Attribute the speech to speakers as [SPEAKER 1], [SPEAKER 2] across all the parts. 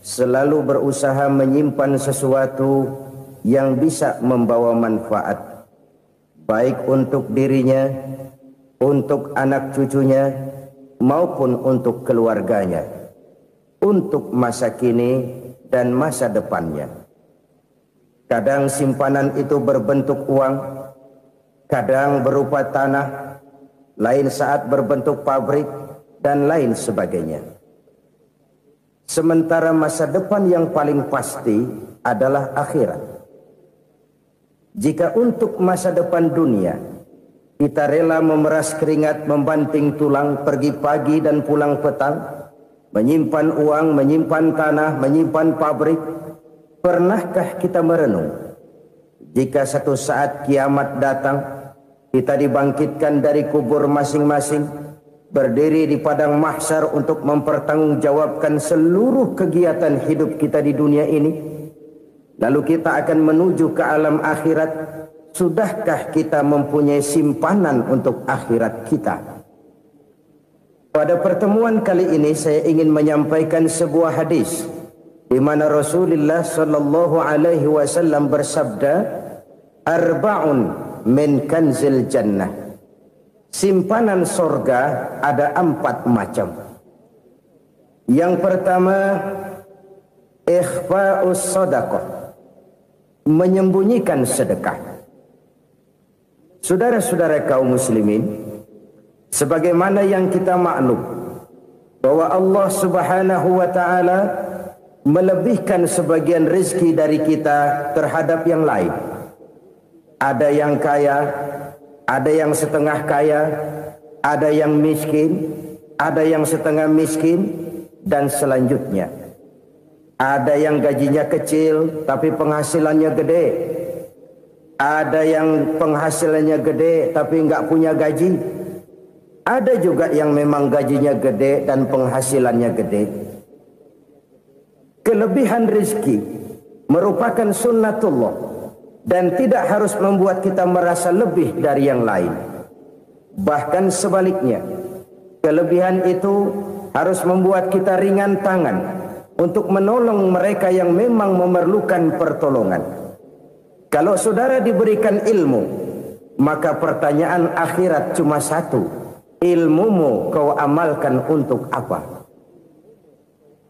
[SPEAKER 1] selalu berusaha menyimpan sesuatu yang bisa membawa manfaat, baik untuk dirinya, untuk anak cucunya, maupun untuk keluarganya, untuk masa kini dan masa depannya. Kadang simpanan itu berbentuk uang, kadang berupa tanah, lain saat berbentuk pabrik, dan lain sebagainya. Sementara masa depan yang paling pasti adalah akhirat. Jika untuk masa depan dunia kita rela memeras keringat, membanting tulang, pergi pagi dan pulang petang, menyimpan uang, menyimpan tanah, menyimpan pabrik, pernahkah kita merenung jika satu saat kiamat datang, kita dibangkitkan dari kubur masing-masing, berdiri di padang mahsyar untuk mempertanggungjawabkan seluruh kegiatan hidup kita di dunia ini, lalu kita akan menuju ke alam akhirat. Sudahkah kita mempunyai simpanan untuk akhirat kita? Pada pertemuan kali ini saya ingin menyampaikan sebuah hadis di mana Rasulullah sallallahu alaihi wasallam bersabda, "Arba'un min kanzil jannah." Simpanan sorga ada 4 macam. Yang pertama, ikhfa'us sadaqah, menyembunyikan sedekah. Saudara-saudara kaum muslimin, sebagaimana yang kita maklum bahwa Allah Subhanahu wa taala melebihkan sebagian rezeki dari kita terhadap yang lain. Ada yang kaya, ada yang setengah kaya, ada yang miskin, ada yang setengah miskin, dan selanjutnya. Ada yang gajinya kecil tapi penghasilannya gede. Ada yang penghasilannya gede tapi enggak punya gaji. Ada juga yang memang gajinya gede dan penghasilannya gede. Kelebihan rezeki merupakan sunnatullah dan tidak harus membuat kita merasa lebih dari yang lain. Bahkan sebaliknya, kelebihan itu harus membuat kita ringan tangan untuk menolong mereka yang memang memerlukan pertolongan. Kalau saudara diberikan ilmu, maka pertanyaan akhirat cuma satu: ilmumu kau amalkan untuk apa?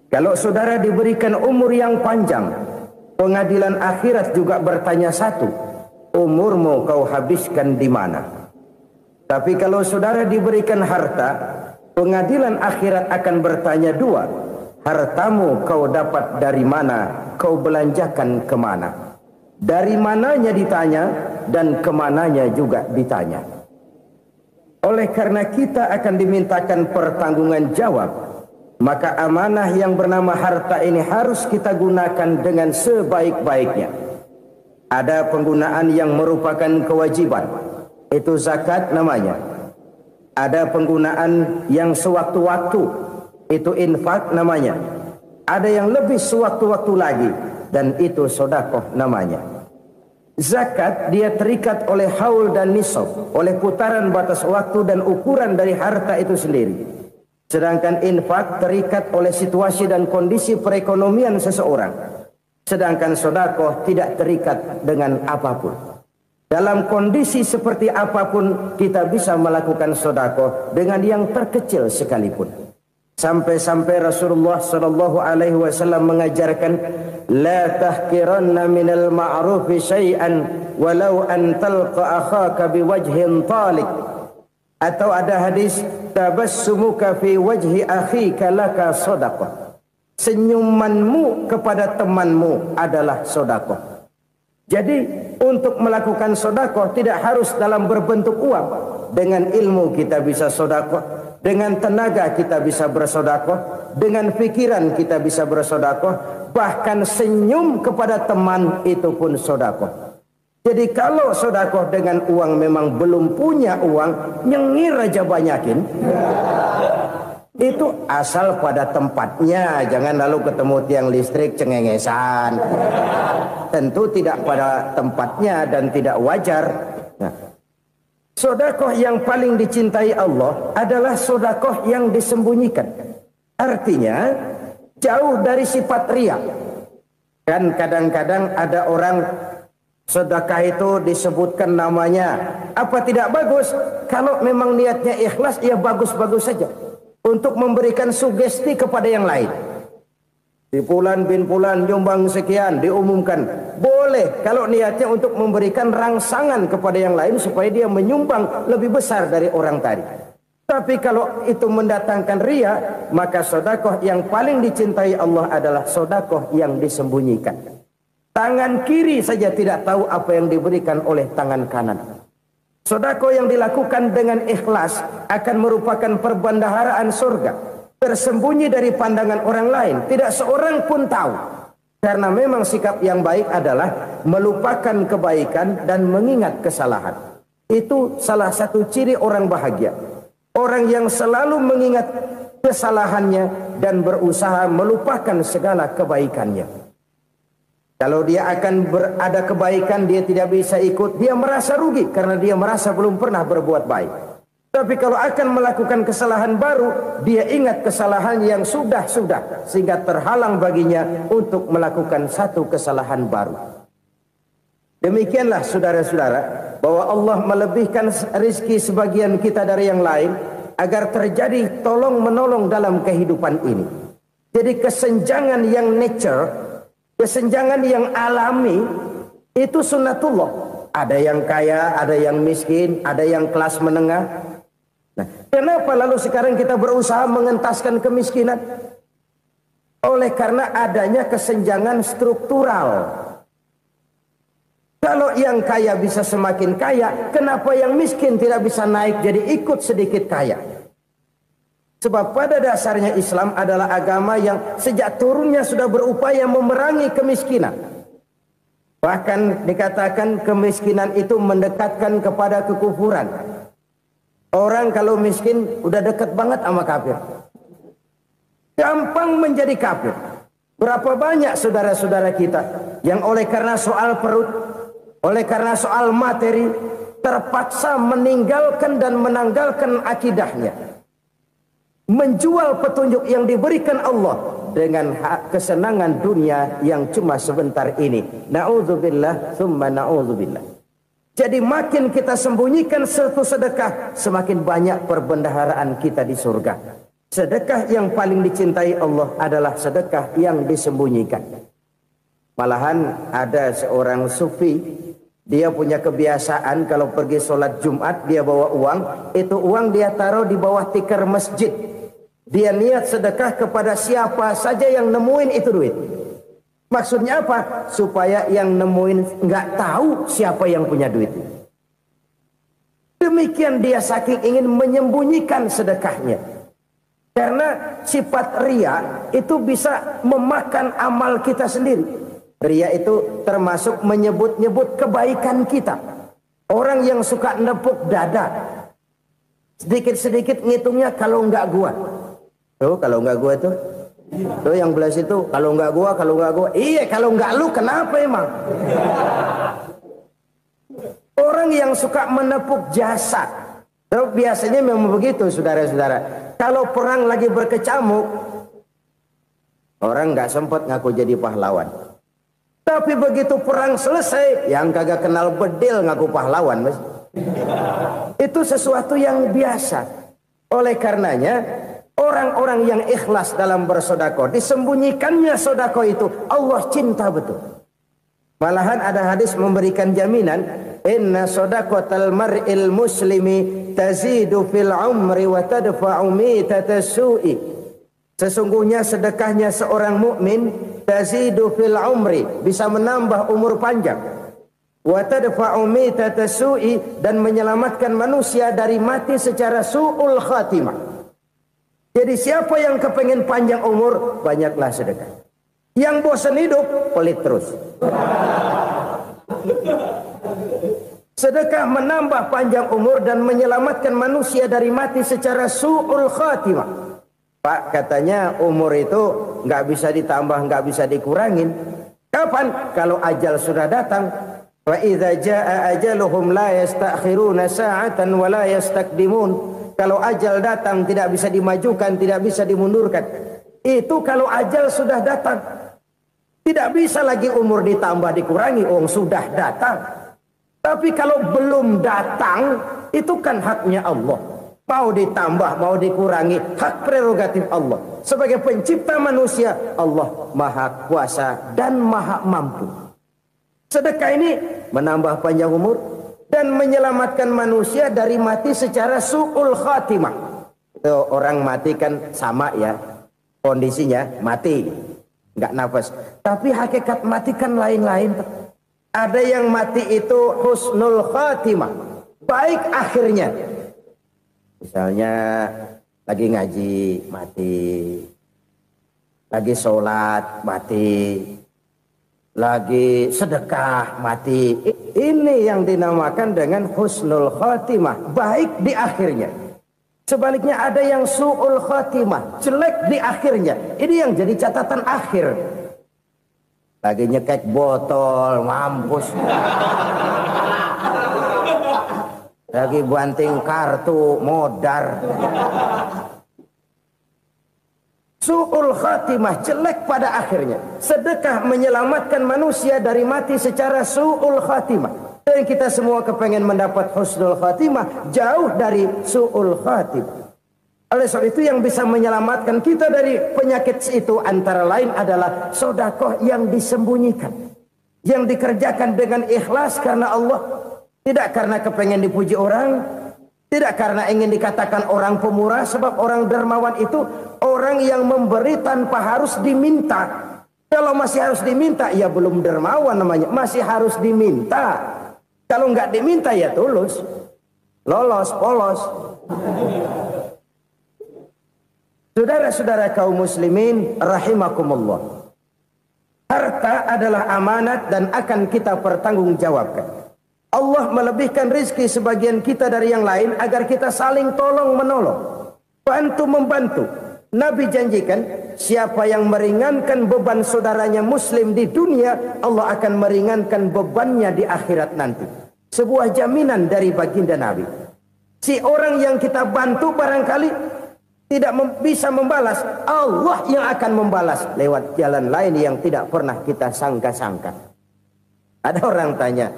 [SPEAKER 1] Kalau saudara diberikan umur yang panjang, pengadilan akhirat juga bertanya satu: umurmu kau habiskan di mana? Tapi kalau saudara diberikan harta, pengadilan akhirat akan bertanya 2: hartamu kau dapat dari mana? Kau belanjakan kemana? Dari mananya ditanya dan kemananya juga ditanya. Oleh karena kita akan dimintakan pertanggungan jawab, maka amanah yang bernama harta ini harus kita gunakan dengan sebaik-baiknya. Ada penggunaan yang merupakan kewajiban, itu zakat namanya. Ada penggunaan yang sewaktu-waktu, itu infak namanya. Ada yang lebih sewaktu-waktu lagi, dan itu sedekah namanya. Zakat dia terikat oleh haul dan nisab, oleh putaran batas waktu dan ukuran dari harta itu sendiri. Sedangkan infak terikat oleh situasi dan kondisi perekonomian seseorang. Sedangkan sedekah tidak terikat dengan apapun. Dalam kondisi seperti apapun kita bisa melakukan sedekah dengan yang terkecil sekalipun. Sampai-sampai Rasulullah sallallahu alaihi wasallam mengajarkan, la tahqiranna minal ma'rufi syai'an walau an talqa akhaka biwajhin talik. Atau ada hadis, tabassumuka fi wajhi akhika laka shadaqah. Senyumanmu kepada temanmu adalah sedekah. Jadi untuk melakukan sedekah tidak harus dalam berbentuk uang. Dengan ilmu kita bisa sedekah. Dengan tenaga kita bisa bersedekah, dengan pikiran kita bisa bersedekah, bahkan senyum kepada teman itu pun sedekah. Jadi kalau sedekah dengan uang memang belum punya uang, nyengir aja banyakin. Itu asal pada tempatnya, jangan lalu ketemu tiang listrik cengengesan. Tentu tidak pada tempatnya dan tidak wajar. Nah, sedekah yang paling dicintai Allah adalah sedekah yang disembunyikan. Artinya, jauh dari sifat riya. Kan kadang-kadang ada orang sedekah itu disebutkan namanya, apa tidak bagus? Kalau memang niatnya ikhlas, ya bagus-bagus saja. Untuk memberikan sugesti kepada yang lain. Si Fulan bin Fulan nyumbang sekian, diumumkan. Boleh kalau niatnya untuk memberikan rangsangan kepada yang lain supaya dia menyumbang lebih besar dari orang tadi. Tapi kalau itu mendatangkan riya, maka sedekah yang paling dicintai Allah adalah sedekah yang disembunyikan. Tangan kiri saja tidak tahu apa yang diberikan oleh tangan kanan. Sedekah yang dilakukan dengan ikhlas akan merupakan perbendaharaan surga, tersembunyi dari pandangan orang lain, tidak seorang pun tahu. Karena memang sikap yang baik adalah melupakan kebaikan dan mengingat kesalahan. Itu salah satu ciri orang bahagia. Orang yang selalu mengingat kesalahannya dan berusaha melupakan segala kebaikannya. Kalau dia akan ada kebaikan, dia tidak bisa ikut, dia merasa rugi karena dia merasa belum pernah berbuat baik. Tapi kalau akan melakukan kesalahan baru, dia ingat kesalahan yang sudah-sudah, sehingga terhalang baginya untuk melakukan satu kesalahan baru. Demikianlah saudara-saudara, bahwa Allah melebihkan rizki sebagian kita dari yang lain, agar terjadi tolong-menolong dalam kehidupan ini. Jadi kesenjangan yang nature, kesenjangan yang alami, itu sunnatullah. Ada yang kaya, ada yang miskin, ada yang kelas menengah. Nah, kenapa lalu sekarang kita berusaha mengentaskan kemiskinan? Oleh karena adanya kesenjangan struktural. Kalau yang kaya bisa semakin kaya, kenapa yang miskin tidak bisa naik jadi ikut sedikit kaya? Sebab pada dasarnya Islam adalah agama yang sejak turunnya sudah berupaya memerangi kemiskinan. Bahkan dikatakan kemiskinan itu mendekatkan kepada kekufuran. Orang kalau miskin udah dekat banget sama kafir. Gampang menjadi kafir. Berapa banyak saudara-saudara kita yang oleh karena soal perut, oleh karena soal materi, terpaksa meninggalkan dan menanggalkan akidahnya. Menjual petunjuk yang diberikan Allah dengan kesenangan dunia yang cuma sebentar ini. Na'udzubillah, thumma na'udzubillah. Jadi makin kita sembunyikan satu sedekah, semakin banyak perbendaharaan kita di surga. Sedekah yang paling dicintai Allah adalah sedekah yang disembunyikan. Malahan ada seorang sufi, dia punya kebiasaan kalau pergi sholat Jumat dia bawa uang, itu uang dia taruh di bawah tikar masjid. Dia niat sedekah kepada siapa saja yang nemuin itu duit. Maksudnya apa? Supaya yang nemuin nggak tahu siapa yang punya duit. Demikian dia saking ingin menyembunyikan sedekahnya. Karena sifat riya itu bisa memakan amal kita sendiri. Riya itu termasuk menyebut-nyebut kebaikan kita. Orang yang suka nepuk dada, sedikit-sedikit ngitungnya kalau nggak gua. Tuh kalau nggak gua tuh. Tuh yang belah situ, kalau nggak gua. Iya, kalau nggak lu kenapa emang? Orang yang suka menepuk jasad. Tuh, biasanya memang begitu saudara-saudara. Kalau perang lagi berkecamuk, orang nggak sempat ngaku jadi pahlawan. Tapi begitu perang selesai, yang kagak kenal bedil ngaku pahlawan, mas. Itu sesuatu yang biasa. Oleh karenanya, orang-orang yang ikhlas dalam bersedekah, disembunyikannya sedekah itu, Allah cinta betul. Malahan ada hadis memberikan jaminan, inna sedaqatal mar'il muslimi tazidu fil umri wa tadfa'u mitatas su'i. Sesungguhnya sedekahnya seorang mukmin tazidu fil umri, bisa menambah umur panjang. Wa tadfa'u mitatas su'i, dan menyelamatkan manusia dari mati secara su'ul khatimah. Jadi siapa yang kepengen panjang umur, banyaklah sedekah. Yang bosan hidup, pelit terus. Sedekah menambah panjang umur dan menyelamatkan manusia dari mati secara su'ul khatimah. Pak, katanya umur itu nggak bisa ditambah, nggak bisa dikurangin. Kapan? Kalau ajal sudah datang. Wa idza jaa ajaluhum la yastakhiruna sa'atan wa la yastakdimun. Kalau ajal datang tidak bisa dimajukan, tidak bisa dimundurkan. Itu kalau ajal sudah datang. Tidak bisa lagi umur ditambah dikurangi, sudah datang. Tapi kalau belum datang, itu kan haknya Allah. Mau ditambah, mau dikurangi, hak prerogatif Allah. Sebagai pencipta manusia, Allah maha kuasa dan maha mampu. Sedekah ini menambah panjang umur dan menyelamatkan manusia dari mati secara su'ul khatimah. Itu orang mati kan sama ya, kondisinya mati, nggak nafas. Tapi hakikat mati kan lain-lain. Ada yang mati itu husnul khatimah, baik akhirnya. Misalnya lagi ngaji mati, lagi sholat mati, lagi sedekah mati. Ini yang dinamakan dengan husnul khatimah, baik di akhirnya. Sebaliknya ada yang su'ul khatimah, jelek di akhirnya. Ini yang jadi catatan akhir. Lagi nyekek botol, mampus. Lagi banting kartu, modar. Su'ul khatimah, jelek pada akhirnya. Sedekah menyelamatkan manusia dari mati secara su'ul khatimah. Dan kita semua kepengen mendapat husnul khatimah, jauh dari su'ul khatimah. Oleh sebab itu yang bisa menyelamatkan kita dari penyakit itu antara lain adalah sedekah yang disembunyikan. Yang dikerjakan dengan ikhlas karena Allah. Tidak karena kepengen dipuji orang, tidak karena ingin dikatakan orang pemurah, sebab orang dermawan itu orang yang memberi tanpa harus diminta. Kalau masih harus diminta, ya belum dermawan namanya, masih harus diminta. Kalau nggak diminta ya tulus, lolos, polos. Saudara-saudara kaum muslimin rahimakumullah. Harta adalah amanat dan akan kita pertanggungjawabkan. Allah melebihkan rizki sebagian kita dari yang lain agar kita saling tolong menolong, bantu membantu. Nabi janjikan siapa yang meringankan beban saudaranya muslim di dunia, Allah akan meringankan bebannya di akhirat nanti. Sebuah jaminan dari baginda Nabi. Si orang yang kita bantu barangkali tidak bisa membalas, Allah yang akan membalas lewat jalan lain yang tidak pernah kita sangka-sangka. Ada orang tanya,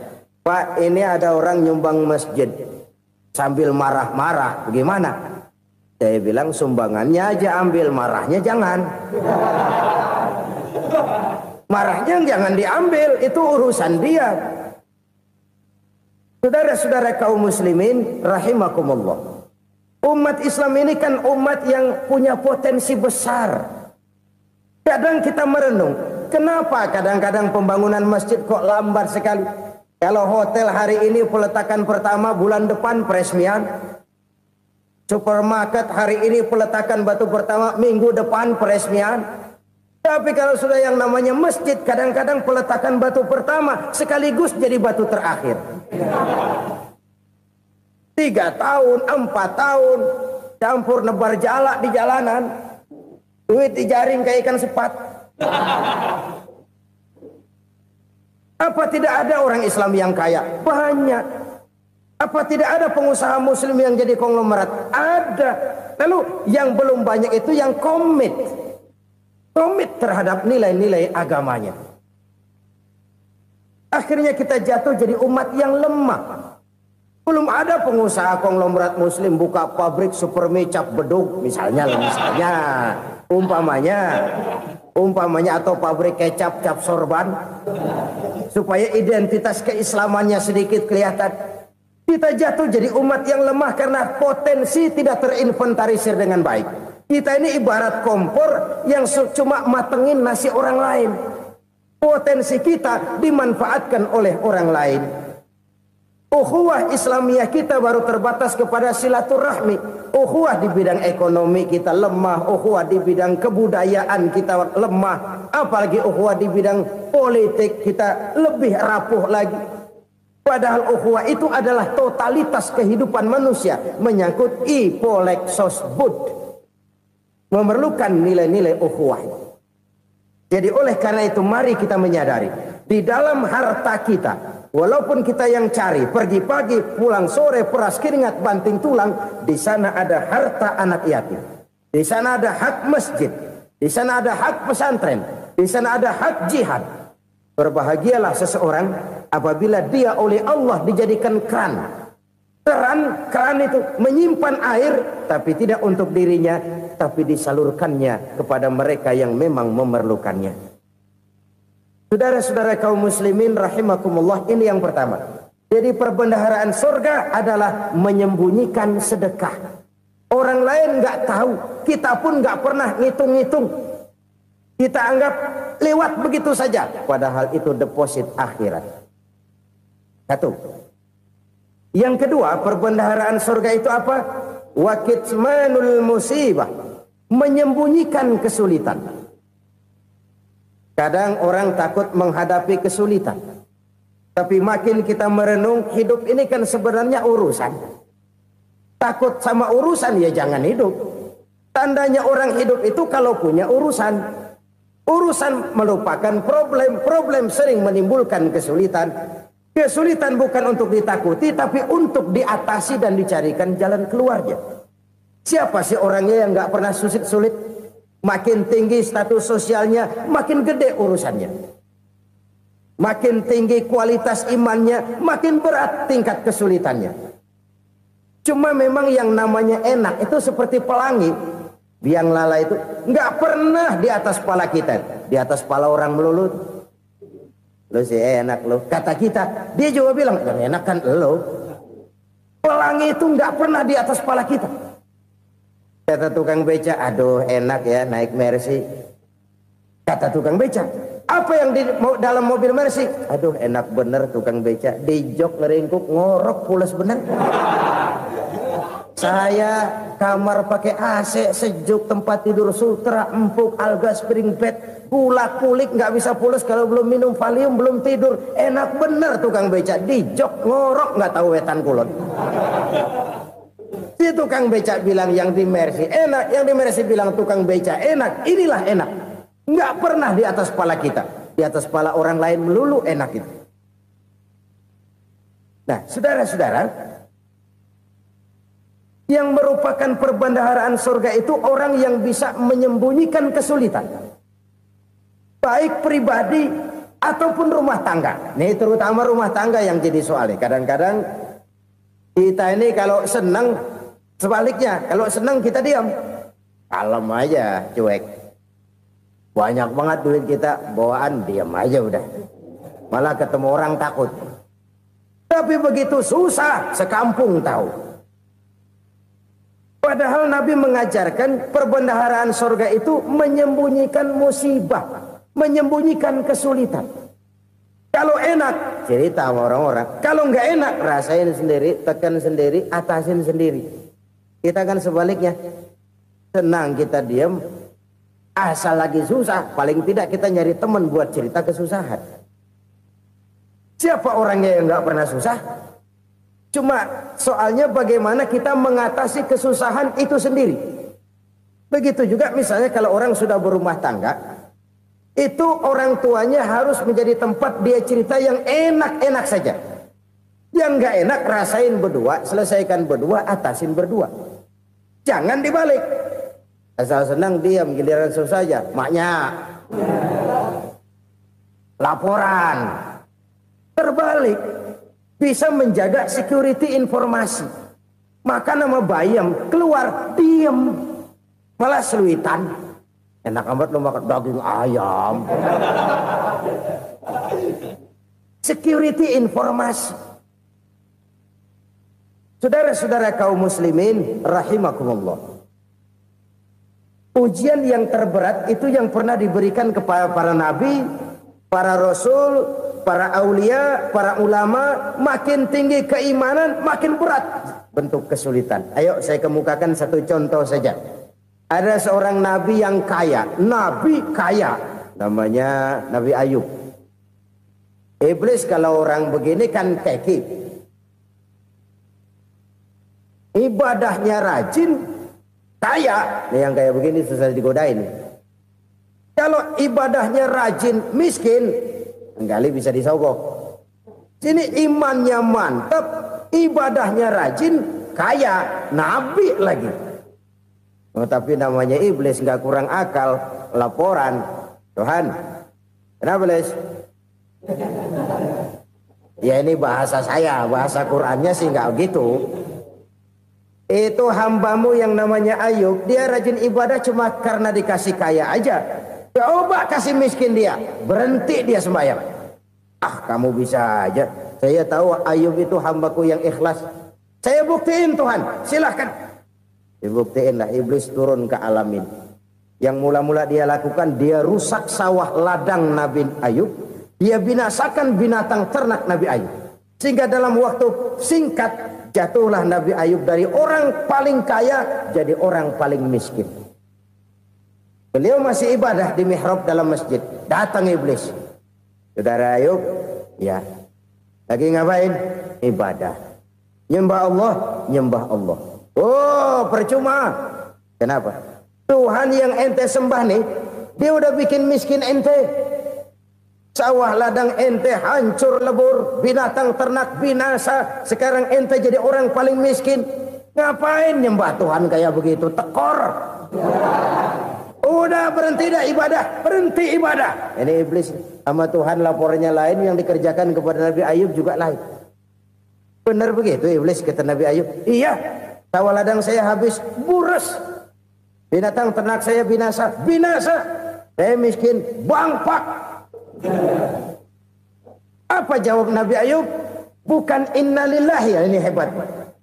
[SPEAKER 1] Pak, ini ada orang nyumbang masjid sambil marah-marah, bagaimana? Saya bilang sumbangannya aja ambil, marahnya jangan. Marahnya jangan diambil, itu urusan dia. Saudara-saudara kaum muslimin rahimakumullah. Umat Islam ini kan umat yang punya potensi besar. Kadang kita merenung, kenapa kadang-kadang pembangunan masjid kok lambat sekali? Kalau hotel hari ini peletakan pertama, bulan depan peresmian. Supermarket hari ini peletakan batu pertama, minggu depan peresmian. Tapi kalau sudah yang namanya masjid, kadang-kadang peletakan batu pertama sekaligus jadi batu terakhir. 3 tahun, 4 tahun, campur nebar jalak di jalanan, duit dijaring kayak ikan sepat. Apa tidak ada orang Islam yang kaya? Banyak. Apa tidak ada pengusaha muslim yang jadi konglomerat? Ada. Lalu yang belum banyak itu yang komit terhadap nilai-nilai agamanya. Akhirnya kita jatuh jadi umat yang lemah. Belum ada pengusaha konglomerat muslim buka pabrik supermi cap beduk misalnya umpamanya atau pabrik kecap cap sorban supaya identitas keislamannya sedikit kelihatan. Kita jatuh jadi umat yang lemah karena potensi tidak terinventarisir dengan baik. Kita ini ibarat kompor yang cuma matengin nasi orang lain. Potensi kita dimanfaatkan oleh orang lain. Ukhuwah Islamiyah kita baru terbatas kepada silaturahmi. Ukhuwah di bidang ekonomi kita lemah, ukhuwah di bidang kebudayaan kita lemah, apalagi ukhuwah di bidang politik kita lebih rapuh lagi. Padahal ukhuwah itu adalah totalitas kehidupan manusia, menyangkut ipolek sosbud, memerlukan nilai-nilai ukhuwah. Jadi oleh karena itu mari kita menyadari di dalam harta kita, walaupun kita yang cari, pergi pagi, pulang sore, peras keringat, banting tulang, di sana ada harta anak yatim. Di sana ada hak masjid. Di sana ada hak pesantren, di sana ada hak jihad. Berbahagialah seseorang apabila dia oleh Allah dijadikan keran. Keran itu menyimpan air, tapi tidak untuk dirinya, tapi disalurkannya kepada mereka yang memang memerlukannya. Saudara-saudara kaum muslimin rahimakumullah, ini yang pertama. Jadi perbendaharaan surga adalah menyembunyikan sedekah. Orang lain nggak tahu, kita pun nggak pernah ngitung-ngitung. Kita anggap lewat begitu saja, padahal itu deposit akhirat. Satu. Yang kedua, perbendaharaan surga itu apa? Wa kitmanul musibah, menyembunyikan kesulitan. Kadang orang takut menghadapi kesulitan, tapi makin kita merenung, hidup ini kan sebenarnya urusan. Takut sama urusan, ya jangan hidup. Tandanya orang hidup itu kalau punya urusan. Urusan melupakan problem. Problem sering menimbulkan kesulitan. Kesulitan bukan untuk ditakuti, tapi untuk diatasi dan dicarikan jalan keluarnya. Siapa sih orangnya yang nggak pernah sulit-sulit? Makin tinggi status sosialnya, makin gede urusannya. Makin tinggi kualitas imannya, makin berat tingkat kesulitannya. Cuma memang yang namanya enak itu seperti pelangi. Biang lala itu nggak pernah di atas kepala kita, di atas kepala orang melulu. Lo sih enak lo, kata kita. Dia juga bilang yang enak kan lo. Pelangi itu nggak pernah di atas kepala kita. Kata tukang beca, aduh enak ya naik Mercy. Kata tukang beca, apa yang di dalam mobil Mercy? Aduh enak bener tukang beca, di jok ngeringkuk ngorok pulas bener. Saya kamar pakai AC sejuk, tempat tidur sutra empuk, alga spring bed, kulak kulik nggak bisa pulas kalau belum minum Valium, belum tidur. Enak bener tukang beca, di jok ngorok nggak tahu wetan kulon. Si tukang beca bilang yang di Mercy enak, yang di Mercy bilang tukang beca enak. Inilah enak, nggak pernah di atas kepala kita, di atas kepala orang lain melulu enak itu. Nah, saudara-saudara, yang merupakan perbendaharaan surga itu orang yang bisa menyembunyikan kesulitan, baik pribadi ataupun rumah tangga. Nih terutama rumah tangga yang jadi soalnya. Kadang-kadang kita ini kalau senang, sebaliknya kalau senang kita diam, kalem aja, cuek. Banyak banget duit kita bawaan, diam aja udah. Malah ketemu orang takut. Tapi begitu susah, sekampung tahu. Padahal Nabi mengajarkan perbendaharaan surga itu menyembunyikan musibah, menyembunyikan kesulitan. Kalau enak, cerita sama orang-orang. Kalau nggak enak, rasain sendiri, tekan sendiri, atasin sendiri. Kita kan sebaliknya. Senang kita diam, asal lagi susah, paling tidak kita nyari teman buat cerita kesusahan. Siapa orangnya yang nggak pernah susah? Cuma soalnya bagaimana kita mengatasi kesusahan itu sendiri. Begitu juga misalnya kalau orang sudah berumah tangga, itu orang tuanya harus menjadi tempat dia cerita yang enak-enak saja. Yang nggak enak rasain berdua, selesaikan berdua, atasin berdua. Jangan dibalik. Asal senang diam, giliran susah saja. Maknya laporan. Terbalik. Bisa menjaga security informasi. Maka nama bayam keluar diem, malah seluitan. Enak amat lo makan daging ayam. Security informasi. Saudara-saudara kaum muslimin rahimakumullah. Ujian yang terberat itu yang pernah diberikan kepada para nabi, para rasul, para aulia, para ulama. Makin tinggi keimanan, makin berat bentuk kesulitan. Ayo saya kemukakan satu contoh saja. Ada seorang nabi yang kaya, nabi kaya, namanya Nabi Ayub. Iblis kalau orang begini kan keki, ibadahnya rajin, kaya. Nih yang kayak begini susah digodain. Kalau ibadahnya rajin, miskin, kali bisa disogok. Sini imannya mantap, ibadahnya rajin, kaya, nabi lagi. Tapi namanya iblis, nggak kurang akal. Laporan, Tuhan, kenapa Les? Ya ini bahasa saya, bahasa Qur'annya sih nggak gitu. Itu hambamu yang namanya Ayub, dia rajin ibadah cuma karena dikasih kaya aja. Coba kasih miskin dia, berhenti dia sembahyang. Ah, kamu bisa aja. Saya tahu Ayub itu hambaku yang ikhlas. Saya buktiin Tuhan, silahkan. Dibuktiin lah, iblis turun ke alamin. Yang mula-mula dia lakukan, dia rusak sawah ladang Nabi Ayub. Dia binasakan binatang ternak Nabi Ayub. Sehingga dalam waktu singkat, jatuhlah Nabi Ayub dari orang paling kaya jadi orang paling miskin. Beliau masih ibadah di mihrab dalam masjid. Datang iblis. Saudara Ayub, ya, lagi ngapain? Ibadah. Nyembah Allah, nyembah Allah. Oh, percuma. Kenapa? Tuhan yang ente sembah nih, dia udah bikin miskin ente. Sawah ladang ente hancur lebur, binatang ternak binasa. Sekarang ente jadi orang paling miskin. Ngapain nyembah Tuhan kayak begitu? Tekor. Udah berhenti dah ibadah, berhenti ibadah. Ini iblis sama Tuhan laporannya lain, yang dikerjakan kepada Nabi Ayub juga lain. Benar begitu iblis, kata Nabi Ayub. Iya, sawah ladang saya habis, buras. Binatang ternak saya binasa, binasa. Saya miskin, bangpak. Apa jawab Nabi Ayub? Bukan innalillahi, ya, ini hebat.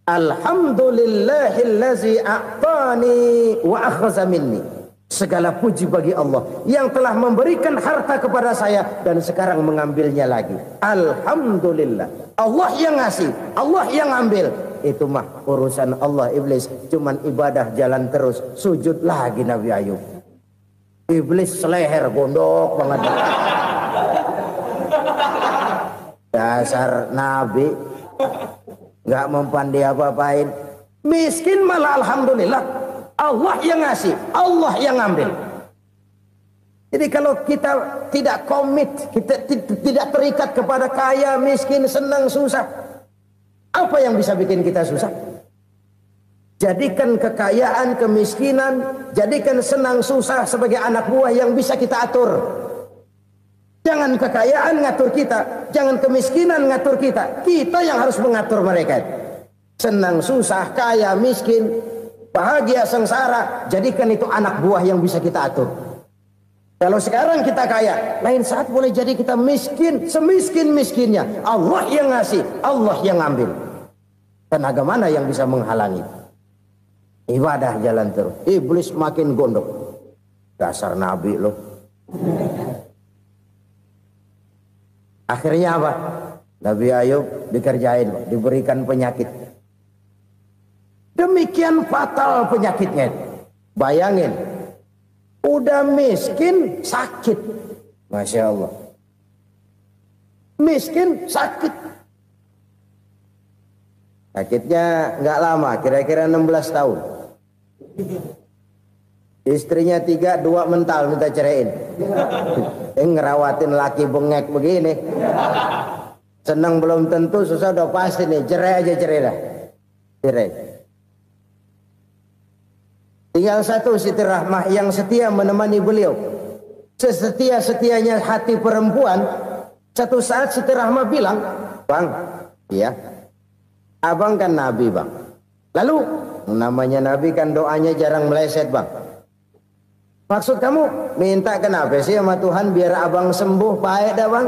[SPEAKER 1] Alhamdulillahillazi a'tani wa akhza minni. Segala puji bagi Allah yang telah memberikan harta kepada saya dan sekarang mengambilnya lagi. Alhamdulillah. Allah yang ngasih, Allah yang ambil. Itu mah urusan Allah. Iblis cuman ibadah jalan terus, sujud lagi Nabi Ayub. Iblis seleher gondok banget. Dasar Nabi nggak mempan dia apa-apain. Miskin malah alhamdulillah. Allah yang ngasih, Allah yang ambil. Jadi kalau kita tidak komit, kita tidak terikat kepada kaya, miskin, senang, susah, apa yang bisa bikin kita susah? Jadikan kekayaan, kemiskinan, jadikan senang, susah sebagai anak buah yang bisa kita atur. Jangan kekayaan ngatur kita, jangan kemiskinan ngatur kita. Kita yang harus mengatur mereka. Senang, susah, kaya, miskin, bahagia, sengsara, jadikan itu anak buah yang bisa kita atur. Kalau sekarang kita kaya, lain saat boleh jadi kita miskin, semiskin-miskinnya. Allah yang ngasih, Allah yang ambil. Tenaga mana yang bisa menghalangi? Ibadah jalan terus. Iblis makin gondok. Dasar Nabi loh. Akhirnya apa? Nabi Ayub dikerjain, diberikan penyakit. Demikian fatal penyakitnya. Bayangin, udah miskin sakit. Masya Allah. Miskin sakit. Sakitnya nggak lama, kira-kira 16 tahun. Istrinya 3, 2 mental minta ceraiin. Ngerawatin laki bengek begini. Senang belum tentu, susah udah pasti nih. Cerai aja, cerai dah. Cerai. Tinggal satu Siti Rahmah yang setia menemani beliau. Sesetia-setianya hati perempuan. Satu saat Siti Rahmah bilang, "Bang, iya, abang kan Nabi, Bang. Lalu, namanya Nabi kan doanya jarang meleset, Bang. Maksud kamu minta kenapa sih sama Tuhan biar abang sembuh, baik dah, Bang?"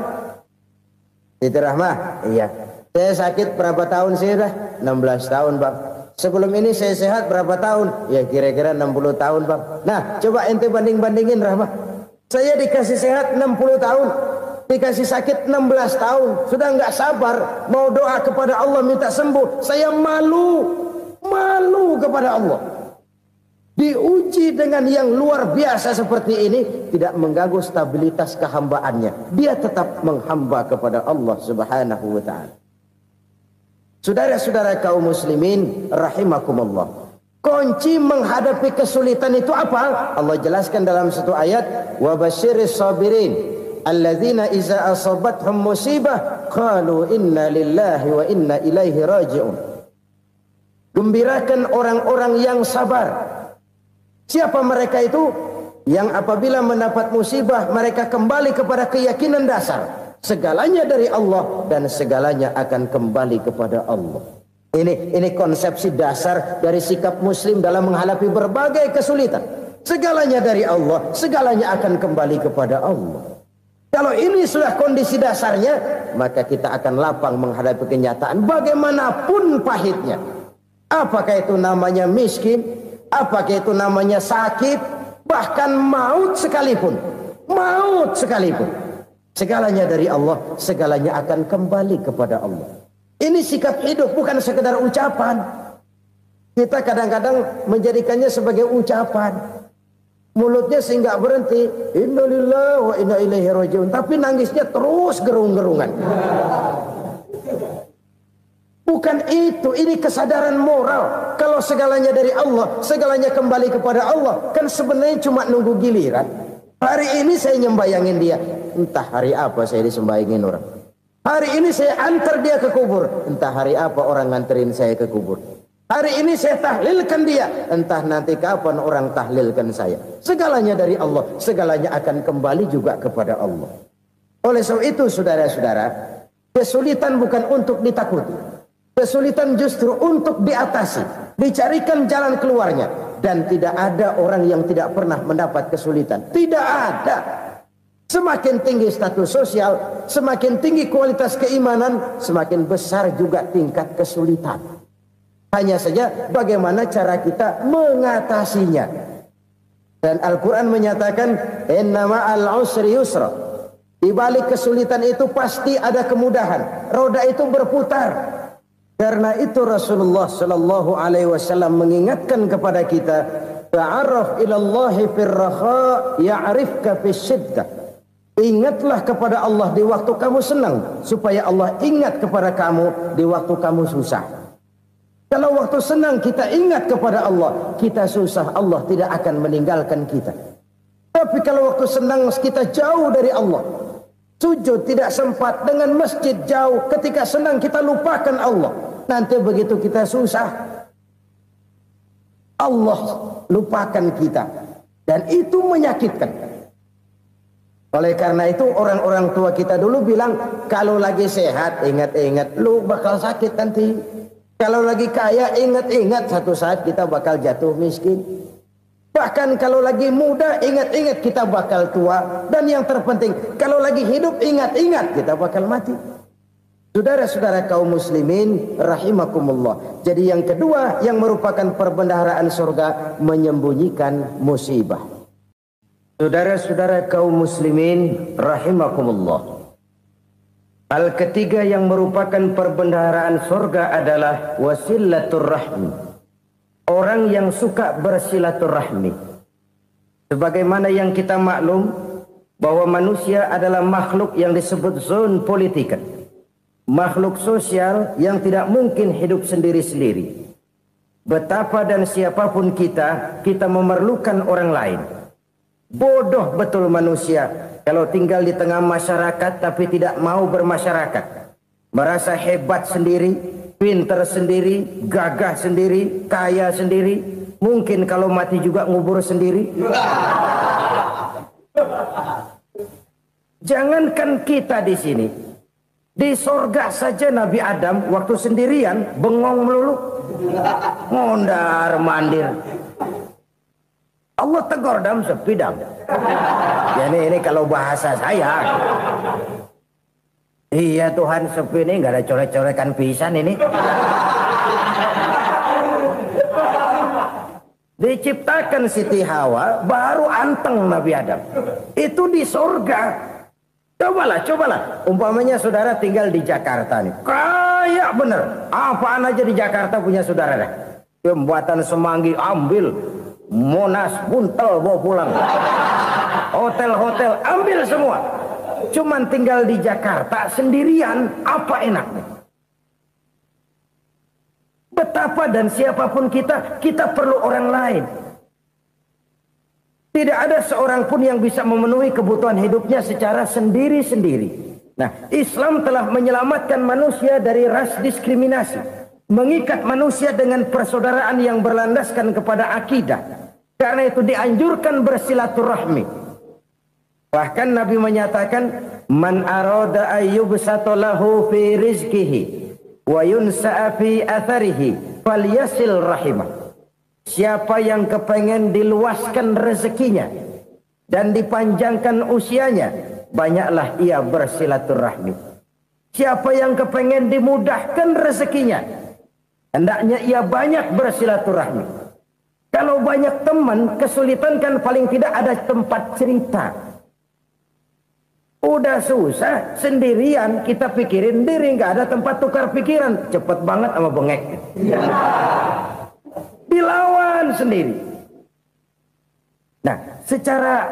[SPEAKER 1] Siti Rahmah, iya. Saya sakit berapa tahun sih dah? 16 tahun, Bang. Sebelum ini saya sehat berapa tahun? Ya kira-kira 60 tahun, Bang. Nah, coba ente banding-bandingin, Rahmah. Saya dikasih sehat 60 tahun, dikasih sakit 16 tahun. Sudah nggak sabar mau doa kepada Allah minta sembuh. Saya malu kepada Allah. Diuji dengan yang luar biasa seperti ini, tidak mengganggu stabilitas kehambaannya. Dia tetap menghamba kepada Allah Subhanahu wa ta'ala. Saudara-saudara kaum muslimin rahimakumullah. Kunci menghadapi kesulitan itu apa? Allah jelaskan dalam satu ayat, wa basyiris sabirin alladzina iza asabathum musibah qalu inna lillahi wa inna ilaihi raji'un. Gembirakan orang-orang yang sabar Siapa mereka itu? Yang apabila mendapat musibah mereka kembali kepada keyakinan dasar segalanya dari Allah dan segalanya akan kembali kepada Allah. Ini konsepsi dasar dari sikap muslim dalam menghadapi berbagai kesulitan. Segalanya dari Allah, segalanya akan kembali kepada Allah. Kalau ini sudah kondisi dasarnya, maka kita akan lapang menghadapi kenyataan bagaimanapun pahitnya. Apakah itu namanya miskin, apakah itu namanya sakit, bahkan maut sekalipun. Maut sekalipun. Segalanya dari Allah, segalanya akan kembali kepada Allah. Ini sikap hidup, bukan sekedar ucapan. Kita kadang-kadang menjadikannya sebagai ucapan. Mulutnya sehingga berhenti, innalillahi wa inna ilaihi rajiun, tapi nangisnya terus gerung-gerungan. Bukan itu, ini kesadaran moral. Kalau segalanya dari Allah, segalanya kembali kepada Allah, kan sebenarnya cuma nunggu giliran. Hari ini saya nyembayangin dia, entah hari apa saya disembayangin orang. Hari ini saya antar dia ke kubur, entah hari apa orang nganterin saya ke kubur. Hari ini saya tahlilkan dia, entah nanti kapan orang tahlilkan saya. Segalanya dari Allah, segalanya akan kembali juga kepada Allah. Oleh sebab itu saudara-saudara, kesulitan bukan untuk ditakuti. Kesulitan justru untuk diatasi, dicarikan jalan keluarnya. Dan tidak ada orang yang tidak pernah mendapat kesulitan. Tidak ada. Semakin tinggi status sosial, semakin tinggi kualitas keimanan, semakin besar juga tingkat kesulitan. Hanya saja bagaimana cara kita mengatasinya. Dan Al-Quran menyatakan, inna ma'al usri yusra. Di balik kesulitan itu pasti ada kemudahan. Roda itu berputar. Karena itu Rasulullah sallallahu alaihi wasallam mengingatkan kepada kita, ta'arraf ilallahi fir raha ya'rifka fis syiddah. Ingatlah kepada Allah di waktu kamu senang, supaya Allah ingat kepada kamu di waktu kamu susah. Kalau waktu senang kita ingat kepada Allah, kita susah, Allah tidak akan meninggalkan kita. Tapi kalau waktu senang kita jauh dari Allah, sujud tidak sempat, dengan masjid jauh, ketika senang kita lupakan Allah. Nanti begitu kita susah, Allah lupakan kita. Dan itu menyakitkan. Oleh karena itu orang-orang tua kita dulu bilang, kalau lagi sehat ingat-ingat lu bakal sakit nanti. Kalau lagi kaya ingat-ingat satu saat kita bakal jatuh miskin. Bahkan kalau lagi muda ingat-ingat kita bakal tua. Dan yang terpenting kalau lagi hidup ingat-ingat kita bakal mati. Saudara-saudara kaum muslimin rahimakumullah. Jadi yang kedua yang merupakan perbendaharaan surga, menyembunyikan musibah. Saudara-saudara kaum muslimin rahimakumullah. Hal ketiga yang merupakan perbendaharaan surga adalah wasilaturrahmi. Orang yang suka bersilaturahmi. Sebagaimana yang kita maklum bahwa manusia adalah makhluk yang disebut zon politika. Makhluk sosial yang tidak mungkin hidup sendiri-sendiri. Betapa dan siapapun kita memerlukan orang lain. Bodoh betul manusia kalau tinggal di tengah masyarakat tapi tidak mau bermasyarakat. Merasa hebat sendiri, pintar sendiri, gagah sendiri, kaya sendiri. Mungkin kalau mati juga ngubur sendiri. Jangankan kita di sini, di sorga saja Nabi Adam waktu sendirian bengong melulu, ngondar mandir. Allah tegur dam sepidam. Ya ini kalau bahasa saya. Iya Tuhan, sepi ini nggak ada coret-coretan pisan ini. Diciptakan Siti Hawa baru anteng Nabi Adam. Itu di surga. Cobalah. Umpamanya saudara tinggal di Jakarta nih. Kayak bener. Apaan aja di Jakarta punya saudara dah. Jembatan Semanggi ambil. Monas buntel bawa pulang. Hotel-hotel ambil semua. Cuman tinggal di Jakarta sendirian, apa enaknya? Betapa dan siapapun kita perlu orang lain. Tidak ada seorang pun yang bisa memenuhi kebutuhan hidupnya secara sendiri-sendiri. Nah, Islam telah menyelamatkan manusia dari ras diskriminasi. Mengikat manusia dengan persaudaraan yang berlandaskan kepada akidah. Karena itu dianjurkan bersilaturahmi. Bahkan Nabi menyatakan, man arada ayyubsata lahu fi rizqihi wa yunsa'a fi atharihi falyasil rahimah. Siapa yang kepengen diluaskan rezekinya dan dipanjangkan usianya, banyaklah ia bersilaturahmi. Siapa yang kepengen dimudahkan rezekinya, hendaknya ia banyak bersilaturahmi. Kalau banyak teman, kesulitan kan paling tidak ada tempat cerita. Udah susah, sendirian kita pikirin diri, nggak ada tempat tukar pikiran. Cepet banget sama bengek. Dilawan sendiri. Nah, secara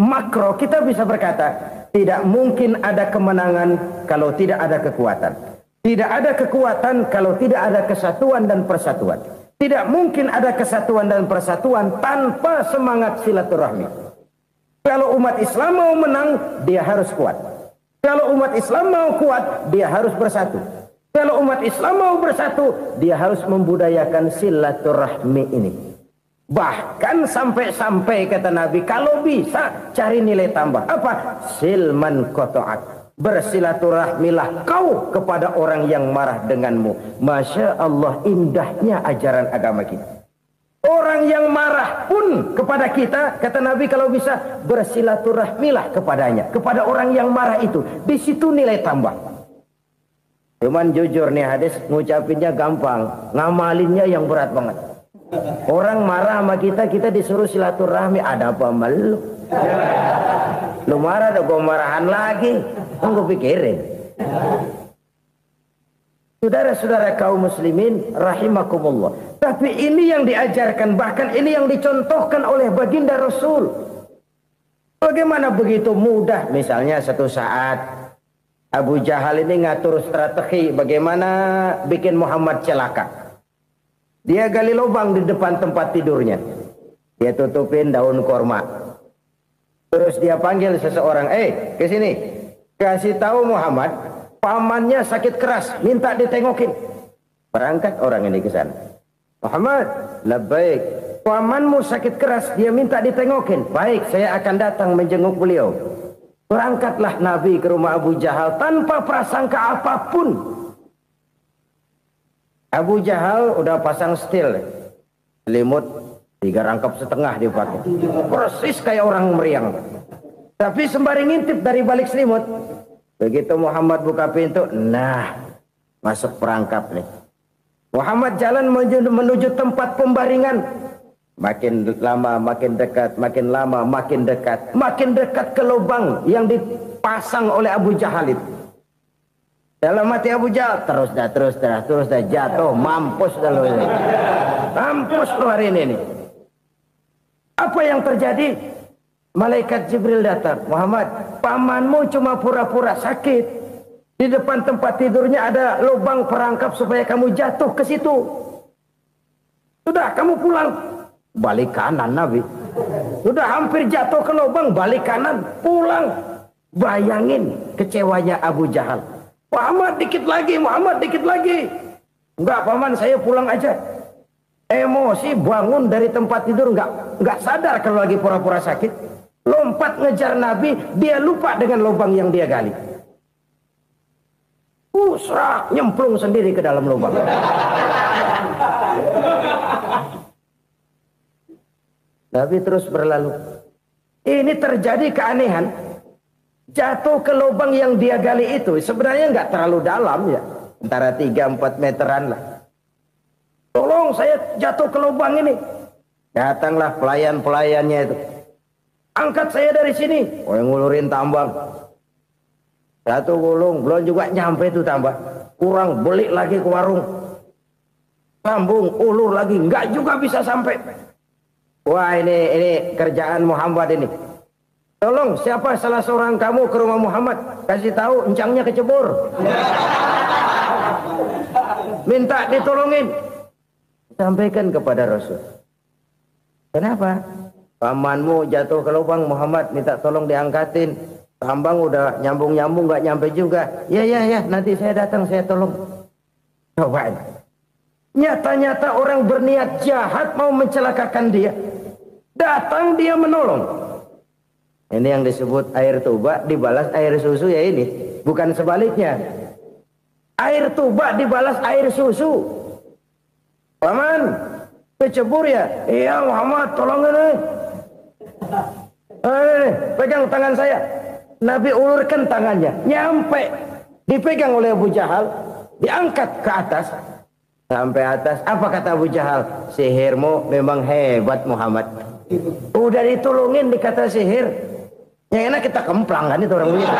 [SPEAKER 1] makro kita bisa berkata, tidak mungkin ada kemenangan kalau tidak ada kekuatan. Tidak ada kekuatan kalau tidak ada kesatuan dan persatuan. Tidak mungkin ada kesatuan dan persatuan tanpa semangat silaturahmi. Kalau umat Islam mau menang, dia harus kuat. Kalau umat Islam mau kuat, dia harus bersatu. Kalau umat Islam mau bersatu, dia harus membudayakan silaturahmi ini. Bahkan sampai-sampai kata Nabi, kalau bisa cari nilai tambah. Apa? Silman qata'ak. Bersilaturahmilah kau kepada orang yang marah denganmu. Masya Allah, indahnya ajaran agama kita. Orang yang marah pun kepada kita, kata Nabi, kalau bisa bersilaturahmilah kepadanya. Kepada orang yang marah itu. Di situ nilai tambah. Cuman jujur nih hadis, ngucapinnya gampang, ngamalinnya yang berat banget. Orang marah sama kita, kita disuruh silaturahmi. Ada apa sama lu? Lu marah, ada gue marahan lagi. Tunggu pikirin. Saudara-saudara kaum muslimin rahimakumullah. Tapi ini yang diajarkan, bahkan ini yang dicontohkan oleh baginda Rasul. Bagaimana begitu mudah, misalnya satu saat Abu Jahal ini ngatur strategi bagaimana bikin Muhammad celaka. Dia gali lubang di depan tempat tidurnya. Dia tutupin daun korma. Terus dia panggil seseorang, ke sini. Kasih tahu Muhammad, pamannya sakit keras, minta ditengokin. Berangkat orang ini ke sana. Muhammad, labbaik. Pamanmu sakit keras, dia minta ditengokin. Baik, saya akan datang menjenguk beliau. Berangkatlah Nabi ke rumah Abu Jahal tanpa prasangka apapun. Abu Jahal udah pasang stil, selimut 3 rangkap setengah dipakai, persis kayak orang meriang. Tapi sembari ngintip dari balik selimut. Begitu Muhammad buka pintu, nah masuk perangkap nih. Muhammad jalan menuju tempat pembaringan. Makin lama makin dekat, makin lama makin dekat, makin dekat ke lubang yang dipasang oleh Abu Jahal itu. Dalam hati Abu Jahal, terus dah jatuh, mampus dah lo ini. Mampus lo hari ini nih. Apa yang terjadi? Malaikat Jibril datang. Muhammad, pamanmu cuma pura-pura sakit. Di depan tempat tidurnya ada lubang perangkap supaya kamu jatuh ke situ. Sudah, kamu pulang. Balik kanan Nabi. Sudah hampir jatuh ke lubang, balik kanan, pulang. Bayangin kecewanya Abu Jahal. Muhammad dikit lagi, Muhammad dikit lagi. Enggak paman, saya pulang aja. Emosi bangun dari tempat tidur, enggak sadar kalau lagi pura-pura sakit. Lompat ngejar Nabi, dia lupa dengan lubang yang dia gali. Serak, nyemplung sendiri ke dalam lubang. Nabi terus berlalu. Ini terjadi keanehan. Jatuh ke lubang yang dia gali itu sebenarnya nggak terlalu dalam ya. Antara 3-4 meteran lah. Tolong saya jatuh ke lubang ini. Datanglah pelayan-pelayannya itu. Angkat saya dari sini. Oh, yang ngulurin tambang. Satu gulung, belum juga nyampe itu tambang. Kurang, beli lagi ke warung. Sambung, ulur lagi, nggak juga bisa sampai. Wah, ini kerjaan Muhammad ini. Tolong, siapa salah seorang kamu ke rumah Muhammad, kasih tahu encangnya kecebur. Minta ditolongin. Sampaikan kepada Rasul. Kenapa? Pamanmu jatuh ke lubang, Muhammad minta tolong diangkatin. Tambang udah nyambung-nyambung nggak nyampe juga. Ya, nanti saya datang, saya tolong. Cobain. Nyata-nyata orang berniat jahat mau mencelakakan dia. Datang dia menolong. Ini yang disebut air tuba dibalas air susu ya ini. Bukan sebaliknya. Air tuba dibalas air susu. Paman, kecebur ya? Iya Muhammad, tolong ini. Pegang tangan saya. Nabi ulurkan tangannya. Nyampe. Dipegang oleh Abu Jahal. Diangkat ke atas. Sampai atas. Apa kata Abu Jahal? Sihirmu memang hebat Muhammad. Udah ditolongin dikata sihir. Yang enak kita kemplang kan itu orang begitu.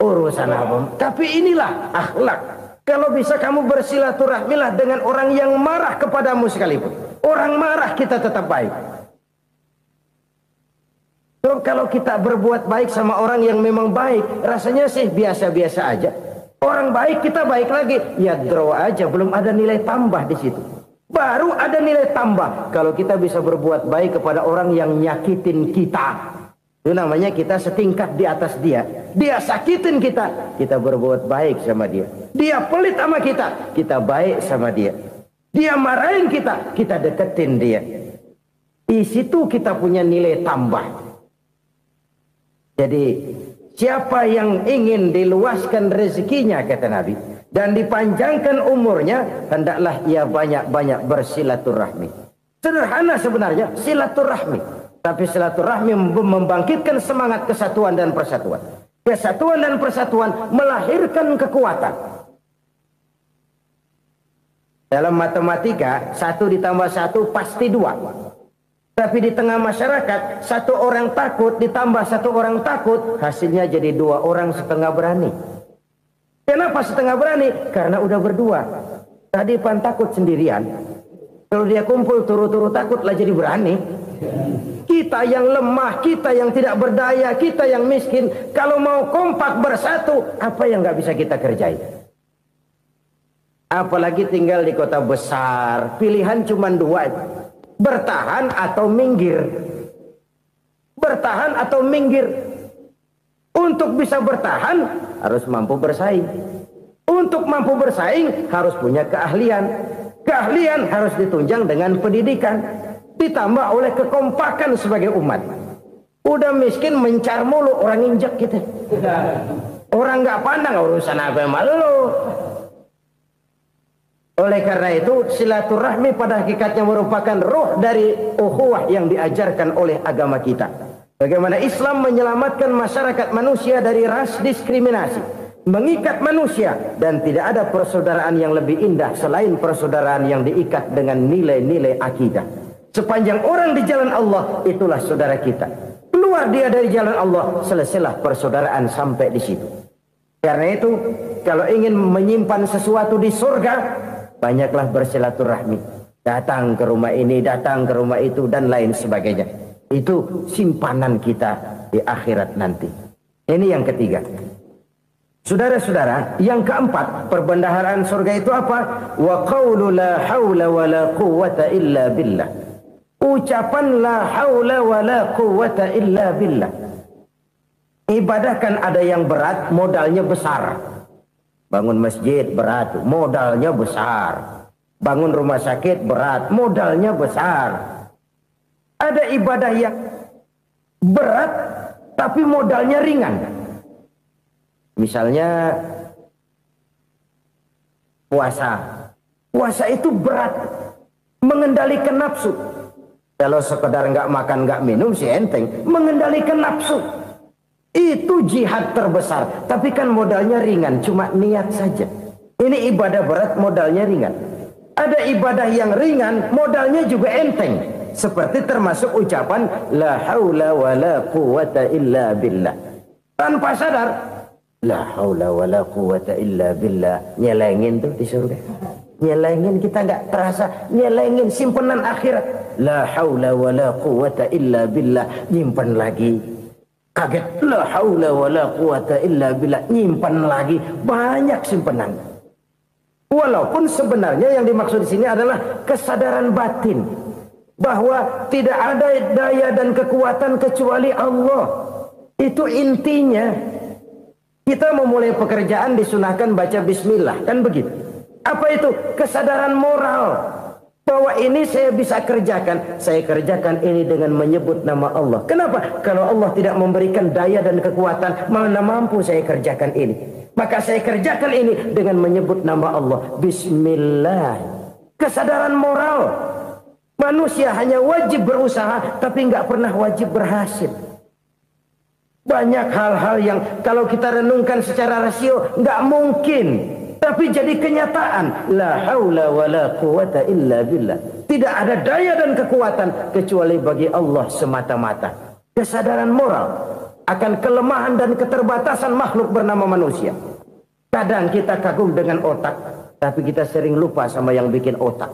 [SPEAKER 1] Urusan apa? Tapi inilah akhlak. Kalau bisa kamu bersilaturahmilah dengan orang yang marah kepadamu sekalipun. Orang marah kita tetap baik. So, kalau kita berbuat baik sama orang yang memang baik, rasanya sih biasa-biasa aja. Orang baik kita baik lagi, ya draw aja, belum ada nilai tambah di situ. Baru ada nilai tambah kalau kita bisa berbuat baik kepada orang yang nyakitin kita. Itu namanya kita setingkat di atas dia. Dia sakitin kita, kita berbuat baik sama dia. Dia pelit sama kita, kita baik sama dia. Dia marahin kita, kita deketin dia. Di situ kita punya nilai tambah. Jadi siapa yang ingin diluaskan rezekinya kata Nabi dan dipanjangkan umurnya, hendaklah ia banyak-banyak bersilaturahmi. Sederhana sebenarnya silaturahmi, tapi silaturahmi membangkitkan semangat kesatuan dan persatuan. Kesatuan dan persatuan melahirkan kekuatan. Dalam matematika 1 ditambah 1 pasti 2. Tapi di tengah masyarakat 1 orang takut ditambah 1 orang takut, hasilnya jadi 2 orang setengah berani. Kenapa setengah berani? Karena udah berdua. Tadi pan takut sendirian. Kalau dia kumpul turu-turu takutlah jadi berani. Kita yang lemah, kita yang tidak berdaya, kita yang miskin, kalau mau kompak bersatu, apa yang nggak bisa kita kerjain? Apalagi tinggal di kota besar, pilihan cuma 2. Bertahan atau minggir. Bertahan atau minggir. Untuk bisa bertahan harus mampu bersaing. Untuk mampu bersaing harus punya keahlian. Keahlian harus ditunjang dengan pendidikan, ditambah oleh kekompakan sebagai umat. Udah miskin mencar mulu, orang injak kita. Orang nggak pandang urusan apa yang malu. Oleh karena itu silaturahmi pada hakikatnya merupakan roh dari ukhuwah yang diajarkan oleh agama kita. Bagaimana Islam menyelamatkan masyarakat manusia dari ras diskriminasi, mengikat manusia, dan tidak ada persaudaraan yang lebih indah selain persaudaraan yang diikat dengan nilai-nilai akidah. Sepanjang orang di jalan Allah, itulah saudara kita. Keluar dia dari jalan Allah, selesailah persaudaraan sampai di situ. Karena itu, kalau ingin menyimpan sesuatu di surga, banyaklah bersilaturahmi. Datang ke rumah ini, datang ke rumah itu, dan lain sebagainya. Itu simpanan kita di akhirat nanti. Ini yang ketiga. Saudara-saudara, yang keempat, perbendaharaan surga itu apa? Wa qawlu la hawla wa la quwwata illa billah. Ucapan la hawla wa la quwwata illa billah. Ibadah kan ada yang berat, modalnya besar. Bangun masjid berat, modalnya besar. Bangun rumah sakit berat, modalnya besar. Ada ibadah yang berat, tapi modalnya ringan. Misalnya puasa. Puasa itu berat, mengendalikan nafsu. Kalau sekedar nggak makan nggak minum sih enteng, mengendalikan nafsu. Itu jihad terbesar, tapi kan modalnya ringan, cuma niat saja. Ini ibadah berat, modalnya ringan. Ada ibadah yang ringan, modalnya juga enteng. Seperti termasuk ucapan la haula wa la quwwata illa billah. Tanpa sadar, la haula wa la quwwata illa billah. Nyelengin tuh di surga. Nyelengin, kita nggak terasa, nyelengin simpenan akhirat. La haula wa la quwwata illa billah. Nyimpen lagi. Kaget, la haula wa la quwata illa billah, nyimpan lagi, banyak simpanan. Walaupun sebenarnya yang dimaksud di sini adalah kesadaran batin bahwa tidak ada daya dan kekuatan kecuali Allah. Itu intinya. Kita memulai pekerjaan disunahkan baca bismillah, kan begitu. Apa itu? Kesadaran moral Bahwa ini saya bisa kerjakan. Saya kerjakan ini dengan menyebut nama Allah. Kenapa? Kalau Allah tidak memberikan daya dan kekuatan, mana mampu saya kerjakan ini. Maka saya kerjakan ini dengan menyebut nama Allah. Bismillah. Kesadaran moral. Manusia hanya wajib berusaha, tapi nggak pernah wajib berhasil. Banyak hal-hal yang kalau kita renungkan secara rasio nggak mungkin. Tapi jadi kenyataan. La haula wa la quwata illa billah. Tidak ada daya dan kekuatan kecuali bagi Allah semata-mata. Kesadaran moral akan kelemahan dan keterbatasan makhluk bernama manusia. Kadang kita kagum dengan otak, tapi kita sering lupa sama yang bikin otak.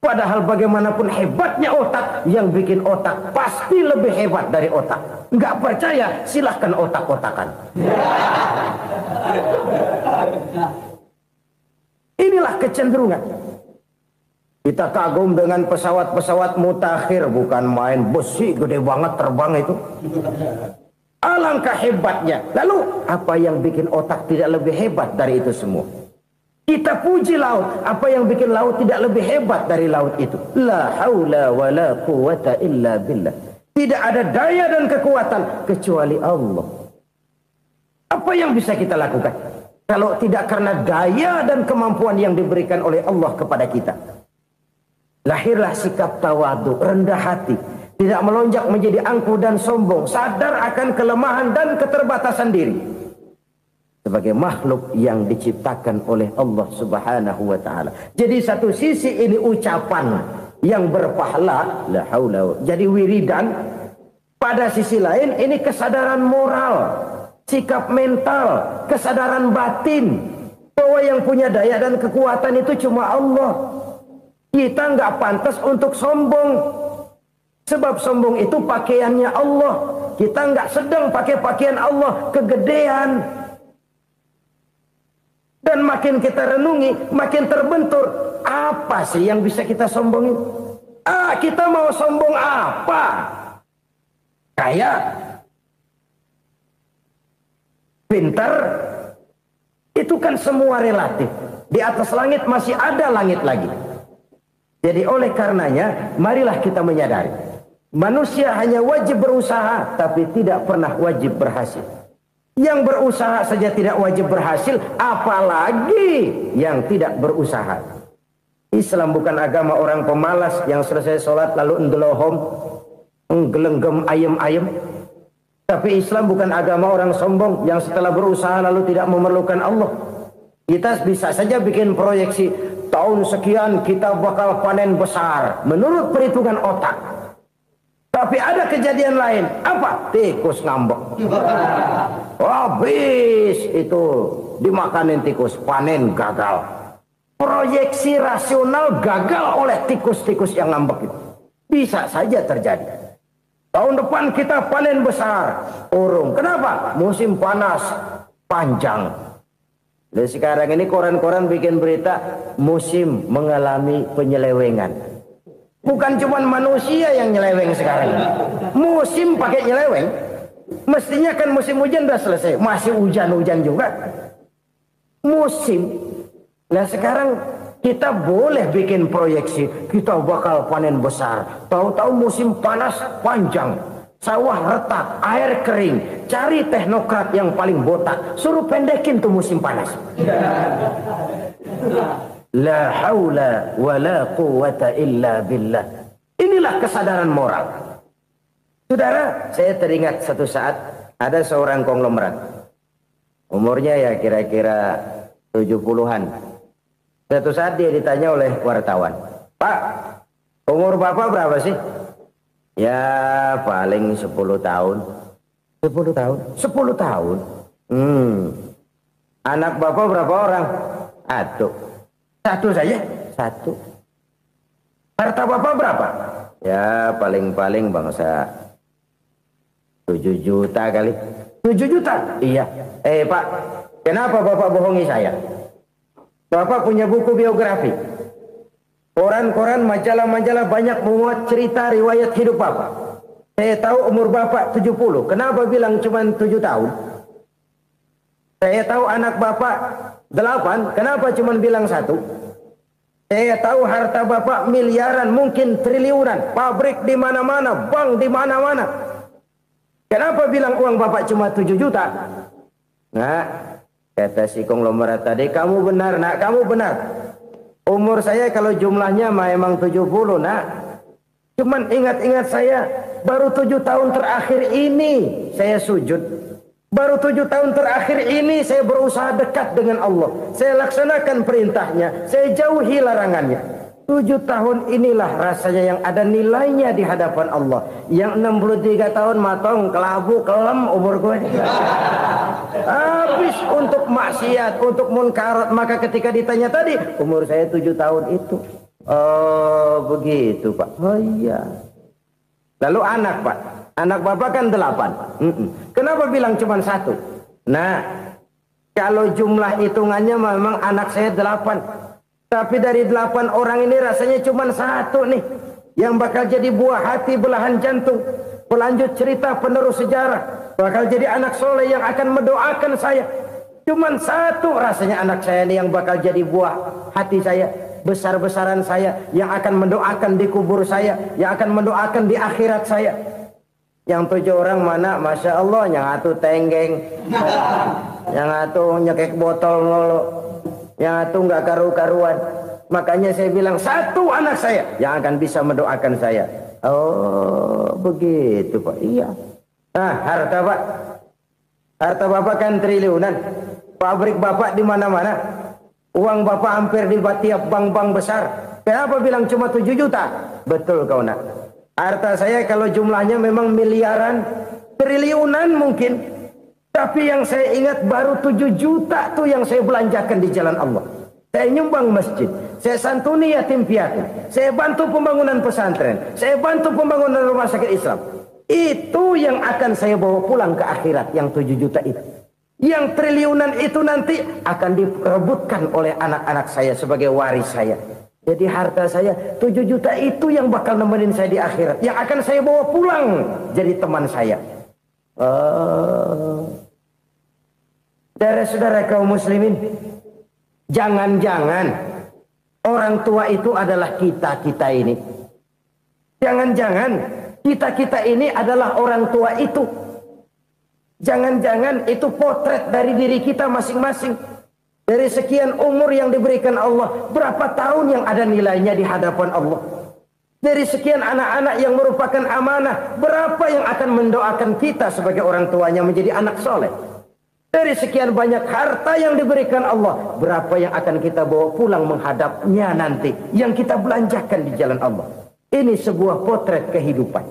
[SPEAKER 1] Padahal bagaimanapun hebatnya otak, yang bikin otak pasti lebih hebat dari otak. Nggak percaya, silahkan otak-otakan. Inilah kecenderungan. Kita kagum dengan pesawat-pesawat mutakhir, bukan main, besi gede banget terbang itu. Alangkah hebatnya. Lalu apa yang bikin otak tidak lebih hebat dari itu semua? Kita puji laut. Apa yang bikin laut tidak lebih hebat dari laut itu? La haula wa la quwata illa billah. Tidak ada daya dan kekuatan kecuali Allah. Apa yang bisa kita lakukan kalau tidak karena daya dan kemampuan yang diberikan oleh Allah kepada kita? Lahirlah sikap tawadu, rendah hati, tidak melonjak menjadi angkuh dan sombong, sadar akan kelemahan dan keterbatasan diri sebagai makhluk yang diciptakan oleh Allah Subhanahu wa taala. Jadi satu sisi ini ucapan yang berpahala, la haula, jadi wiridan. Pada sisi lain ini kesadaran moral, sikap mental, kesadaran batin bahwa yang punya daya dan kekuatan itu cuma Allah. Kita nggak pantas untuk sombong, sebab sombong itu pakaiannya Allah. Kita nggak sedang pakai pakaian Allah, kegedean. Dan makin kita renungi, makin terbentur. Apa sih yang bisa kita sombongin? Kita mau sombong apa? Kaya, pintar, itu kan semua relatif. Di atas langit masih ada langit lagi. Jadi oleh karenanya, marilah kita menyadari. Manusia hanya wajib berusaha, tapi tidak pernah wajib berhasil. Yang berusaha saja tidak wajib berhasil, apalagi yang tidak berusaha. Islam bukan agama orang pemalas yang selesai sholat lalu endelohom, nggelenggem ayem-ayem. Tapi Islam bukan agama orang sombong yang setelah berusaha lalu tidak memerlukan Allah. Kita bisa saja bikin proyeksi, tahun sekian kita bakal panen besar menurut perhitungan otak. Tapi ada kejadian lain. Apa? Tikus ngambek. Habis itu dimakanin tikus, panen gagal. Proyeksi rasional gagal oleh tikus-tikus yang ngambek itu. Bisa saja terjadi. Tahun depan kita panen besar, urung. Kenapa? Musim panas panjang. Dan sekarang ini koran-koran bikin berita musim mengalami penyelewengan. Bukan cuma manusia yang nyeleweng sekarang. Musim pakai nyeleweng. Mestinya kan musim hujan udah selesai, masih hujan-hujan juga. Musim. Nah sekarang kita boleh bikin proyeksi, kita bakal panen besar. Tahu-tahu musim panas panjang, sawah retak, air kering. Cari teknokrat yang paling botak, suruh pendekin tuh musim panas. La haula wa la quwata illa billah. Inilah kesadaran moral. Saudara, saya teringat satu saat ada seorang konglomerat. Umurnya ya kira-kira 70-an. Suatu saat dia ditanya oleh wartawan, "Pak, umur Bapak berapa sih?" "Ya paling 10 tahun." 10 tahun? 10 tahun? Anak Bapak berapa orang? Satu. Satu saja? Satu. Harta Bapak berapa? Ya paling-paling bangsa 7 juta kali. 7 juta? Iya. Pak, kenapa Bapak bohongi saya? Bapak punya buku biografi. Koran-koran, majalah-majalah banyak memuat cerita riwayat hidup Bapak. Saya tahu umur Bapak 70. Kenapa bilang cuma 7 tahun? Saya tahu anak Bapak 8. Kenapa cuma bilang 1? Saya tahu harta bapak miliaran, mungkin triliunan, pabrik di mana-mana, bank di mana-mana. Kenapa bilang uang bapak cuma 7 juta? Nah, kata si konglomerat tadi, kamu benar nak, kamu benar. Umur saya kalau jumlahnya memang 70 nak. Cuman ingat-ingat saya, baru 7 tahun terakhir ini saya sujud. Baru 7 tahun terakhir ini saya berusaha dekat dengan Allah. Saya laksanakan perintahnya, saya jauhi larangannya. 7 tahun inilah rasanya yang ada nilainya di hadapan Allah. Yang 63 tahun matong, kelabu, kelem umur gue. Habis untuk maksiat, untuk munkarat. Maka ketika ditanya tadi, umur saya 7 tahun itu. Oh begitu Pak. Oh iya. Lalu anak Pak. Anak bapak kan 8. Kenapa bilang cuma 1? Nah, kalau jumlah hitungannya memang anak saya 8. Tapi dari 8 orang ini rasanya cuma 1 nih. Yang bakal jadi buah hati, belahan jantung. Pelanjut cerita, penerus sejarah. Bakal jadi anak soleh yang akan mendoakan saya. Cuma 1 rasanya anak saya ini yang bakal jadi buah hati saya. Besar-besaran saya. Yang akan mendoakan di kubur saya. Yang akan mendoakan di akhirat saya. Yang 7 orang mana, Masya Allah, yang atu tenggeng, yang atu nyekek botol ngolo, yang atu nggak karu-karuan. Makanya saya bilang 1 anak saya yang akan bisa mendoakan saya. Oh begitu Pak. Iya. Nah harta Pak, harta Bapak kan triliunan, pabrik Bapak di mana-mana, uang Bapak hampir di tiap bank-bank besar. Kenapa bilang cuma 7 juta? Betul kau nak. Harta saya kalau jumlahnya memang miliaran, triliunan mungkin. Tapi yang saya ingat baru 7 juta tuh yang saya belanjakan di jalan Allah. Saya nyumbang masjid, saya santuni yatim piatu, saya bantu pembangunan pesantren, saya bantu pembangunan rumah sakit Islam. Itu yang akan saya bawa pulang ke akhirat, yang 7 juta itu. Yang triliunan itu nanti akan diperebutkan oleh anak-anak saya sebagai waris saya. Jadi harta saya 7 juta itu yang bakal nemenin saya di akhirat. Yang akan saya bawa pulang jadi teman saya. Saudara-saudara kaum muslimin, jangan-jangan orang tua itu adalah kita-kita ini. Jangan-jangan kita-kita ini adalah orang tua itu. Jangan-jangan itu potret dari diri kita masing-masing. Dari sekian umur yang diberikan Allah, berapa tahun yang ada nilainya di hadapan Allah? Dari sekian anak-anak yang merupakan amanah, berapa yang akan mendoakan kita sebagai orang tuanya menjadi anak soleh? Dari sekian banyak harta yang diberikan Allah, berapa yang akan kita bawa pulang menghadapnya nanti, yang kita belanjakan di jalan Allah? Ini sebuah potret kehidupan.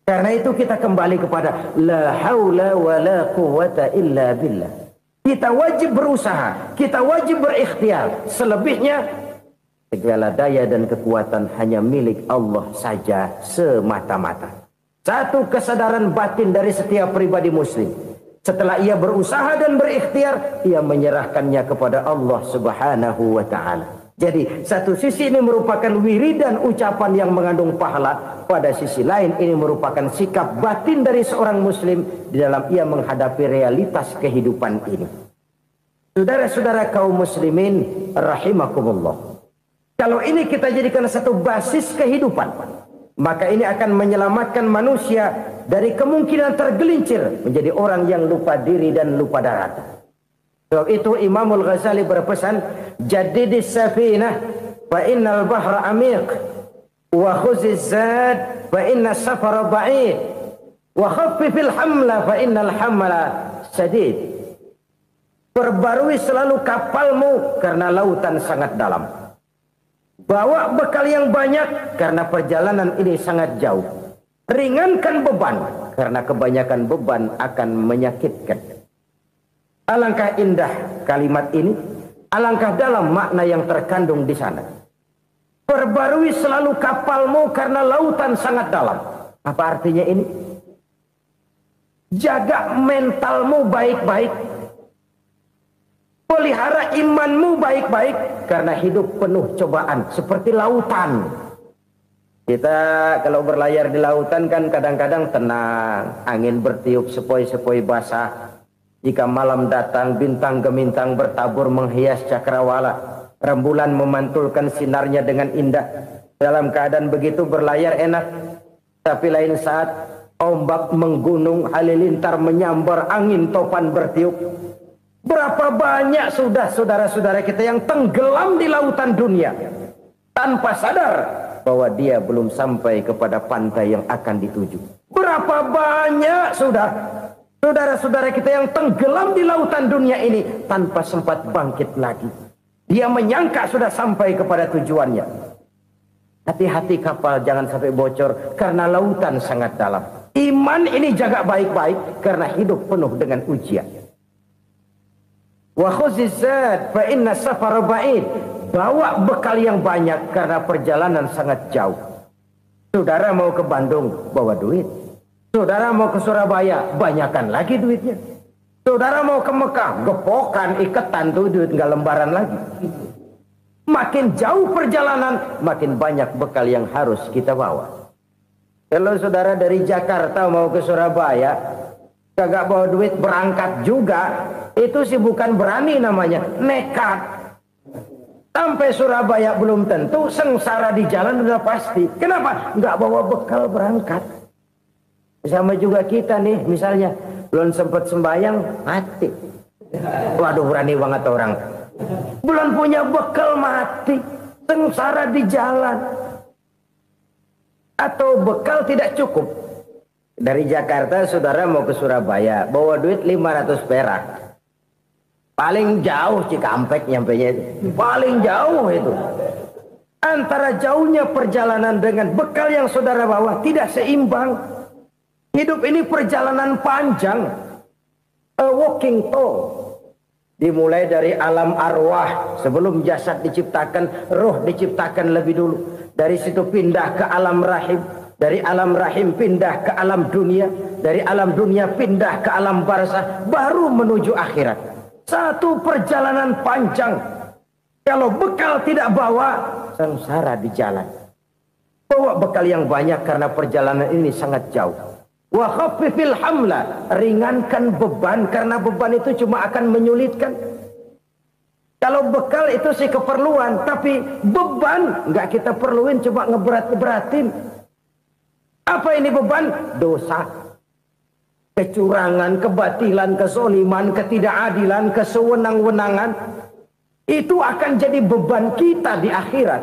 [SPEAKER 1] Karena itu kita kembali kepada la haula wa la quwwata illa billah. Kita wajib berusaha, kita wajib berikhtiar. Selebihnya, segala daya dan kekuatan hanya milik Allah saja semata-mata. Satu kesadaran batin dari setiap pribadi muslim. Setelah ia berusaha dan berikhtiar, ia menyerahkannya kepada Allah Subhanahu wa ta'ala. Jadi satu sisi ini merupakan wiridan ucapan yang mengandung pahala. Pada sisi lain ini merupakan sikap batin dari seorang muslim di dalam ia menghadapi realitas kehidupan ini. Saudara-saudara kaum muslimin rahimakumullah. Kalau ini kita jadikan satu basis kehidupan, maka ini akan menyelamatkan manusia dari kemungkinan tergelincir menjadi orang yang lupa diri dan lupa darat. Sebab itu Imamul Ghazali berpesan, jadidis safinah fa innal bahra amiq wa khuziz zad fa inna safara ba'id wa khaffifil hamla fa innal hamla sadid. Perbarui selalu kapalmu karena lautan sangat dalam. Bawa bekal yang banyak karena perjalanan ini sangat jauh. Ringankan beban karena kebanyakan beban akan menyakitkan. Alangkah indah kalimat ini, alangkah dalam makna yang terkandung di sana. Perbarui selalu kapalmu karena lautan sangat dalam. Apa artinya ini? Jaga mentalmu baik-baik. Pelihara imanmu baik-baik karena hidup penuh cobaan seperti lautan. Kita kalau berlayar di lautan kan kadang-kadang tenang, angin bertiup sepoi-sepoi basah. Jika malam datang bintang gemintang bertabur menghias cakrawala. Rembulan memantulkan sinarnya dengan indah. Dalam keadaan begitu berlayar enak. Tapi lain saat ombak menggunung, halilintar menyambar, angin topan bertiup. Berapa banyak sudah saudara-saudara kita yang tenggelam di lautan dunia tanpa sadar bahwa dia belum sampai kepada pantai yang akan dituju. Berapa banyak sudah saudara-saudara kita yang tenggelam di lautan dunia ini tanpa sempat bangkit lagi. Dia menyangka sudah sampai kepada tujuannya. Hati-hati kapal jangan sampai bocor karena lautan sangat dalam. Iman ini jaga baik-baik karena hidup penuh dengan ujian. Wa khuzizat fa inna safara ba'id. Bawa bekal yang banyak karena perjalanan sangat jauh. Saudara mau ke Bandung, bawa duit. Saudara mau ke Surabaya, banyakan lagi duitnya. Saudara mau ke Mekah, gepokan, iketan tuh duit nggak lembaran lagi. Makin jauh perjalanan, makin banyak bekal yang harus kita bawa. Kalau saudara dari Jakarta mau ke Surabaya, kagak bawa duit berangkat juga, itu sih bukan berani namanya, nekat. Sampai Surabaya belum tentu, sengsara di jalan udah pasti. Kenapa? Nggak bawa bekal berangkat. Sama juga kita nih, misalnya belum sempat sembahyang, mati. Waduh, berani banget orang. Belum punya bekal, mati. Sengsara di jalan. Atau bekal tidak cukup. Dari Jakarta saudara mau ke Surabaya, bawa duit 500 perak. Paling jauh Cikampek nyampenya itu. Paling jauh itu. Antara jauhnya perjalanan dengan bekal yang saudara bawa tidak seimbang. Hidup ini perjalanan panjang. A walking tour. Dimulai dari alam arwah. Sebelum jasad diciptakan, roh diciptakan lebih dulu. Dari situ pindah ke alam rahim. Dari alam rahim pindah ke alam dunia. Dari alam dunia pindah ke alam barzah. Baru menuju akhirat. Satu perjalanan panjang. Kalau bekal tidak bawa, sengsara di jalan. Bawa bekal yang banyak karena perjalanan ini sangat jauh. Wa khaffifil hamla, ringankan beban karena beban itu cuma akan menyulitkan. Kalau bekal itu sih keperluan, tapi beban nggak kita perluin, coba ngeberat-beratin. Apa ini beban? Dosa, kecurangan, kebatilan, kezoliman, ketidakadilan, kesewenang-wenangan. Itu akan jadi beban kita di akhirat.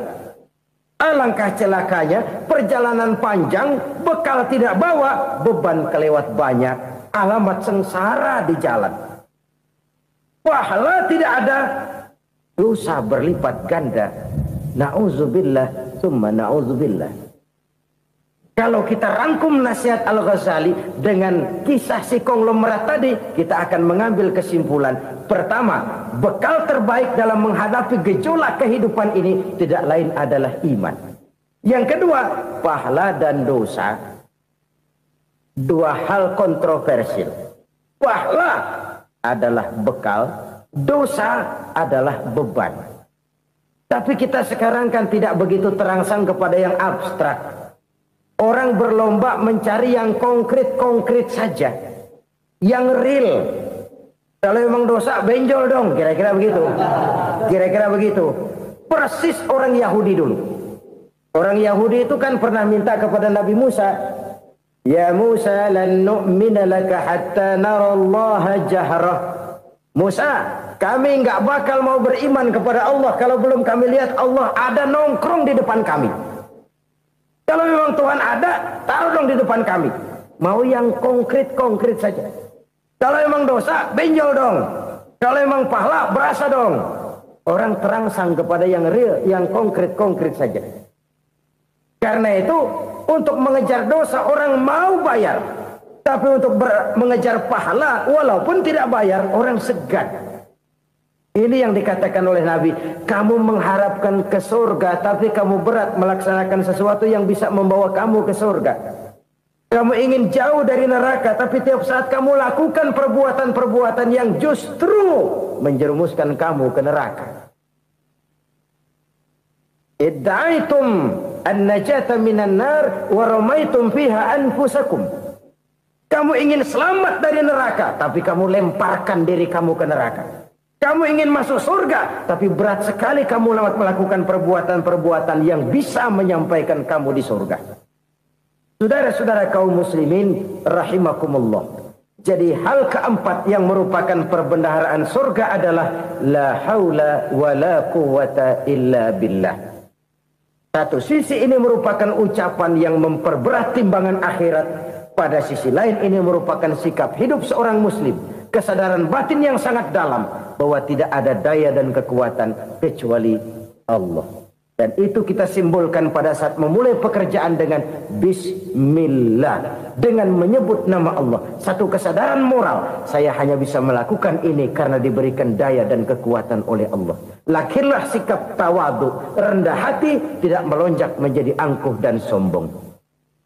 [SPEAKER 1] Alangkah celakanya, perjalanan panjang, bekal tidak bawa, beban kelewat banyak, alamat sengsara di jalan. Pahala tidak ada, dosa berlipat ganda. Na'udzubillah, summa na'udzubillah. Kalau kita rangkum nasihat Al-Ghazali dengan kisah si konglomerat tadi, kita akan mengambil kesimpulan. Pertama, bekal terbaik dalam menghadapi gejolak kehidupan ini tidak lain adalah iman. Yang kedua, pahala dan dosa. Dua hal kontroversial. Pahala adalah bekal, dosa adalah beban. Tapi kita sekarang kan tidak begitu terangsang kepada yang abstrak. Orang berlomba mencari yang konkret-konkret saja. Yang real. Kalau memang dosa, benjol dong. Kira-kira begitu. Kira-kira begitu. Persis orang Yahudi dulu. Orang Yahudi itu kan pernah minta kepada Nabi Musa. Ya Musa, lan nu'mina laka hatta narallaha jahrah. Musa, kami nggak bakal mau beriman kepada Allah kalau belum kami lihat Allah ada nongkrong di depan kami. Kalau memang Tuhan ada, taruh dong di depan kami. Mau yang konkret-konkret saja. Kalau memang dosa, benjol dong. Kalau memang pahala, berasa dong. Orang terangsang kepada yang real, yang konkret-konkret saja. Karena itu, untuk mengejar dosa, orang mau bayar. Tapi untuk mengejar pahala, walaupun tidak bayar, orang segan. Ini yang dikatakan oleh Nabi, kamu mengharapkan ke surga, tapi kamu berat melaksanakan sesuatu yang bisa membawa kamu ke surga. Kamu ingin jauh dari neraka, tapi tiap saat kamu lakukan perbuatan-perbuatan yang justru menjerumuskan kamu ke neraka. Idda'aitum an-najata minan nar wa ramaitum fiha anfusakum. Kamu ingin selamat dari neraka, tapi kamu lemparkan diri kamu ke neraka. Kamu ingin masuk surga, tapi berat sekali kamu melakukan perbuatan-perbuatan yang bisa menyampaikan kamu di surga. Saudara-saudara kaum muslimin rahimakumullah. Jadi hal keempat yang merupakan perbendaharaan surga adalah la haula wa la quwwata illa billah. Satu sisi ini merupakan ucapan yang memperberat timbangan akhirat. Pada sisi lain ini merupakan sikap hidup seorang muslim. Kesadaran batin yang sangat dalam bahwa tidak ada daya dan kekuatan kecuali Allah. Dan itu kita simbolkan pada saat memulai pekerjaan dengan bismillah, dengan menyebut nama Allah. Satu kesadaran moral, saya hanya bisa melakukan ini karena diberikan daya dan kekuatan oleh Allah. Lahirlah sikap tawadu, rendah hati, tidak melonjak menjadi angkuh dan sombong.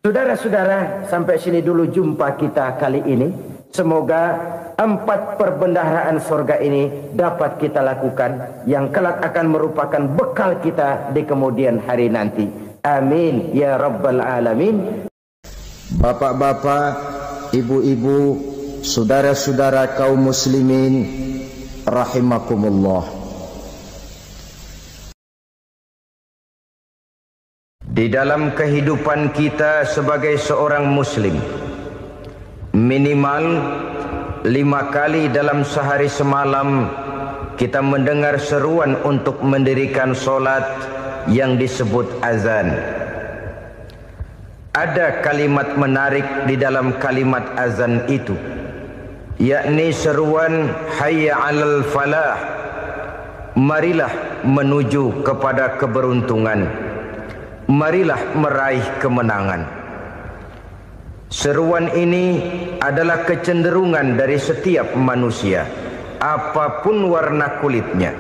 [SPEAKER 1] Saudara-saudara, sampai sini dulu jumpa kita kali ini. Semoga 4 perbendaharaan surga ini dapat kita lakukan, yang kelak akan merupakan bekal kita di kemudian hari nanti. Amin ya rabbal alamin.
[SPEAKER 2] Bapak-bapak, ibu-ibu, saudara-saudara kaum muslimin rahimakumullah.
[SPEAKER 1] Di dalam kehidupan kita sebagai seorang muslim, minimal 5 kali dalam sehari semalam kita mendengar seruan untuk mendirikan solat yang disebut azan. Ada kalimat menarik di dalam kalimat azan itu, yakni seruan hayya 'alal falah, marilah menuju kepada keberuntungan, marilah meraih kemenangan. Seruan ini adalah kecenderungan dari setiap manusia, apapun warna kulitnya.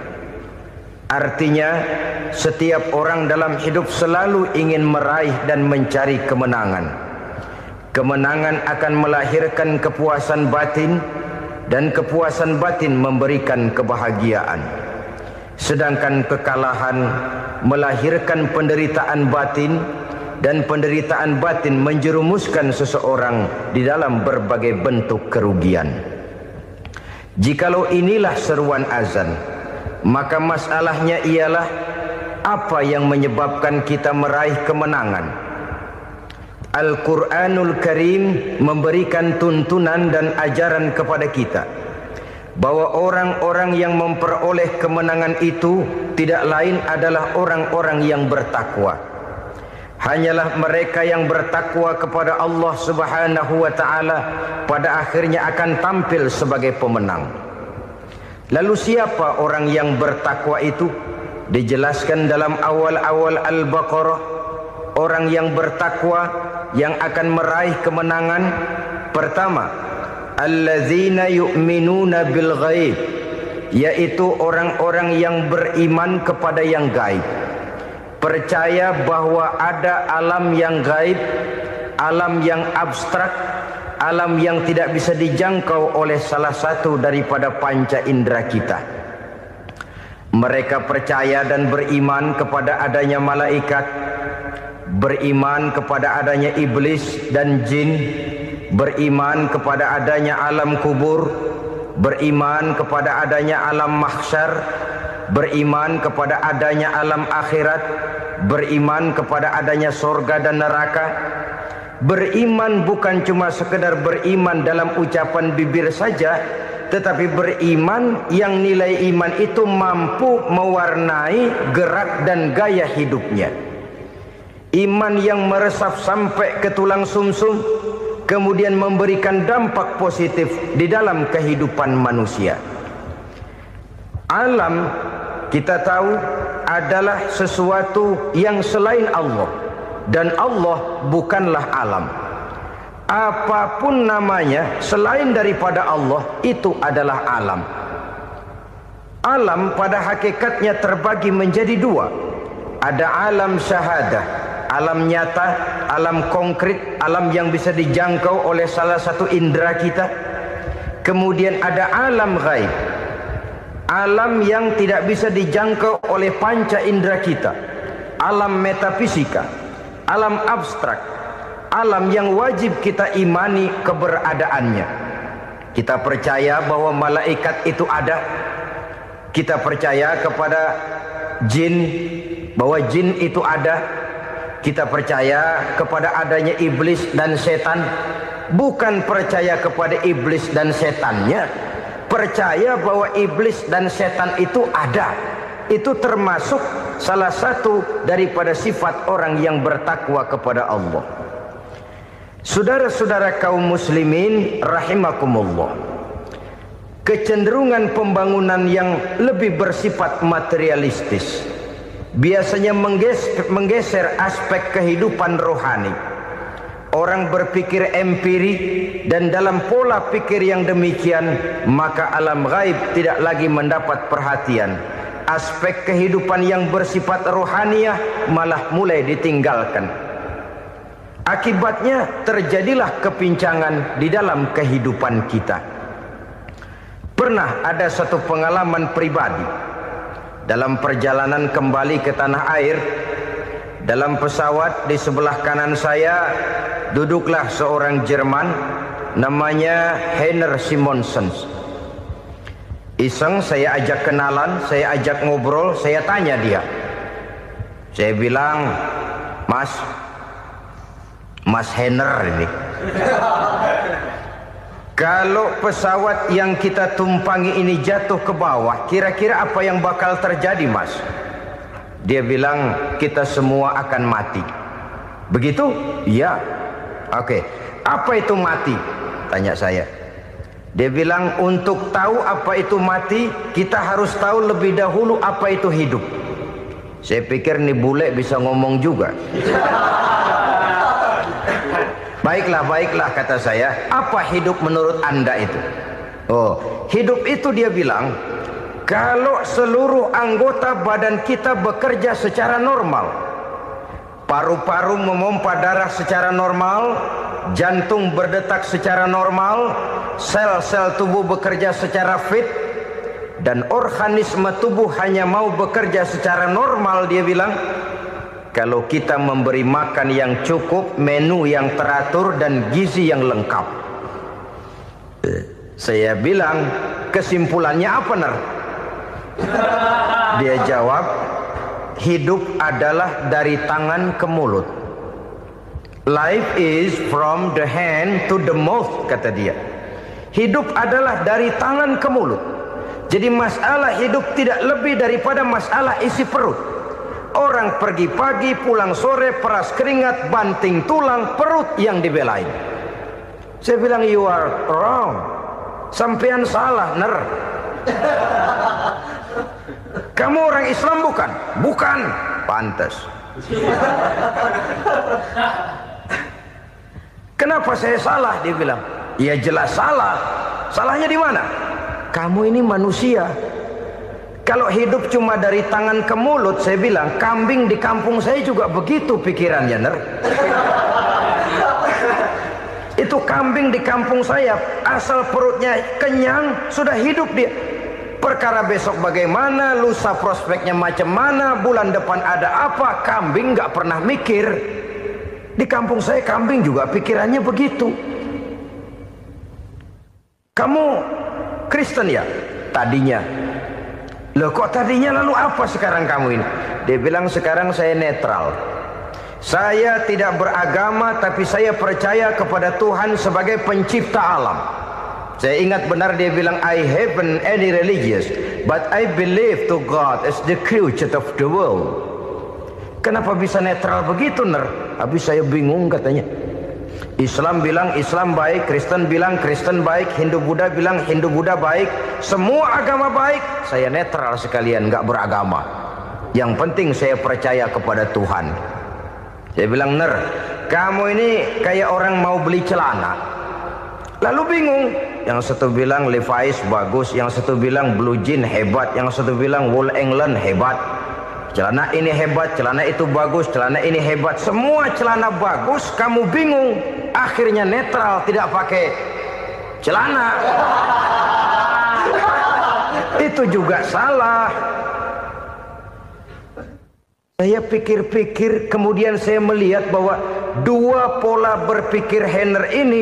[SPEAKER 1] Artinya, setiap orang dalam hidup selalu ingin meraih dan mencari kemenangan. Kemenangan akan melahirkan kepuasan batin, dan kepuasan batin memberikan kebahagiaan. Sedangkan kekalahan melahirkan penderitaan batin, dan penderitaan batin menjerumuskan seseorang di dalam berbagai bentuk kerugian. Jikalau inilah seruan azan, maka masalahnya ialah apa yang menyebabkan kita meraih kemenangan. Al-Quranul Karim memberikan tuntunan dan ajaran kepada kita bahwa orang-orang yang memperoleh kemenangan itu tidak lain adalah orang-orang yang bertakwa. Hanyalah mereka yang bertakwa kepada Allah Subhanahu wa ta'ala pada akhirnya akan tampil sebagai pemenang. Lalu siapa orang yang bertakwa itu? Dijelaskan dalam awal-awal Al-Baqarah, orang yang bertakwa yang akan meraih kemenangan. Pertama, allazina yu'minuna bil ghaib, yaitu orang-orang yang beriman kepada yang gaib. Percaya bahwa ada alam yang gaib, alam yang abstrak, alam yang tidak bisa dijangkau oleh salah satu daripada panca indera kita. Mereka percaya dan beriman kepada adanya malaikat, beriman kepada adanya iblis dan jin, beriman kepada adanya alam kubur, beriman kepada adanya alam mahsyar, beriman kepada adanya alam akhirat, beriman kepada adanya surga dan neraka. Beriman bukan cuma sekedar beriman dalam ucapan bibir saja, tetapi beriman yang nilai iman itu mampu mewarnai gerak dan gaya hidupnya. Iman yang meresap sampai ke tulang sumsum, kemudian memberikan dampak positif di dalam kehidupan manusia. Alam, kita tahu, adalah sesuatu yang selain Allah, dan Allah bukanlah alam. Apapun namanya selain daripada Allah, itu adalah alam. Alam pada hakikatnya terbagi menjadi 2. Ada alam syahadah, alam nyata, alam konkret, alam yang bisa dijangkau oleh salah satu indera kita. Kemudian ada alam ghaib, alam yang tidak bisa dijangkau oleh panca indera kita, alam metafisika, alam abstrak, alam yang wajib kita imani keberadaannya. Kita percaya bahwa malaikat itu ada, Kita percaya kepada jin, bahwa jin itu ada. Kita percaya kepada adanya iblis dan setan. Bukan percaya kepada iblis dan setannya, percaya bahwa iblis dan setan itu ada. Itu termasuk salah satu daripada sifat orang yang bertakwa kepada Allah. Saudara-saudara kaum muslimin rahimakumullah, kecenderungan pembangunan yang lebih bersifat materialistis biasanya menggeser aspek kehidupan rohani. Orang berpikir empiri, dan dalam pola pikir yang demikian maka alam gaib tidak lagi mendapat perhatian. Aspek kehidupan yang bersifat rohaniah malah mulai ditinggalkan. Akibatnya terjadilah kepincangan di dalam kehidupan kita. Pernah ada satu pengalaman pribadi dalam perjalanan kembali ke tanah air. Dalam pesawat di sebelah kanan saya duduklah seorang Jerman namanya Heiner Simonsen. Iseng saya ajak kenalan, saya ajak ngobrol, saya tanya dia. Saya bilang, Mas Heiner ini, kalau pesawat yang kita tumpangi ini jatuh ke bawah, kira-kira apa yang bakal terjadi, Mas? Dia bilang, kita semua akan mati. Begitu? Iya. Oke. Apa itu mati? Tanya saya. Dia bilang, untuk tahu apa itu mati, kita harus tahu lebih dahulu apa itu hidup. Saya pikir nih bule bisa ngomong juga. Baiklah kata saya. Apa hidup menurut Anda itu? Oh, hidup itu dia bilang, kalau seluruh anggota badan kita bekerja secara normal, paru-paru memompa darah secara normal, jantung berdetak secara normal, sel-sel tubuh bekerja secara fit, dan organisme tubuh hanya mau bekerja secara normal, dia bilang, kalau kita memberi makan yang cukup, menu yang teratur, dan gizi yang lengkap. Saya bilang, kesimpulannya apa, Ner? Dia jawab, hidup adalah dari tangan ke mulut. Life is from the hand to the mouth, kata dia. Hidup adalah dari tangan ke mulut. Jadi masalah hidup tidak lebih daripada masalah isi perut. Orang pergi pagi, pulang sore, peras keringat, banting tulang, perut yang dibelain. Saya bilang, you are wrong. Sampean salah, Ner. Kamu orang Islam bukan? Bukan. Pantas. Kenapa saya salah? Dia bilang, ya jelas salah. Salahnya di mana? Kamu ini manusia. Kalau hidup cuma dari tangan ke mulut, saya bilang, kambing di kampung saya juga begitu pikirannya, Ner. Itu kambing di kampung saya, asal perutnya kenyang, sudah hidup dia. Perkara besok bagaimana, lusa prospeknya macam mana, bulan depan ada apa, kambing nggak pernah mikir. Di kampung saya kambing juga pikirannya begitu. Kamu Kristen ya? Tadinya. Loh kok tadinya, lalu apa sekarang kamu ini? Dia bilang, sekarang saya netral. Saya tidak beragama, tapi saya percaya kepada Tuhan sebagai pencipta alam. Saya ingat benar dia bilang, I haven't any religious, but I believe to God as the creator of the world. Kenapa bisa netral begitu, Ner? Habis saya bingung katanya. Islam bilang Islam baik, Kristen bilang Kristen baik, Hindu Buddha bilang Hindu Buddha baik, semua agama baik. Saya netral sekalian, nggak beragama. Yang penting saya percaya kepada Tuhan. Saya bilang, Ner, kamu ini kayak orang mau beli celana. Lalu bingung, yang satu bilang Levi's bagus, yang satu bilang Blue Jean hebat, yang satu bilang Wool England hebat. Celana ini hebat, celana itu bagus, celana ini hebat. Semua celana bagus, kamu bingung. Akhirnya netral, tidak pakai celana. Itu juga salah. Saya pikir-pikir, kemudian saya melihat bahwa dua pola berpikir Heiner ini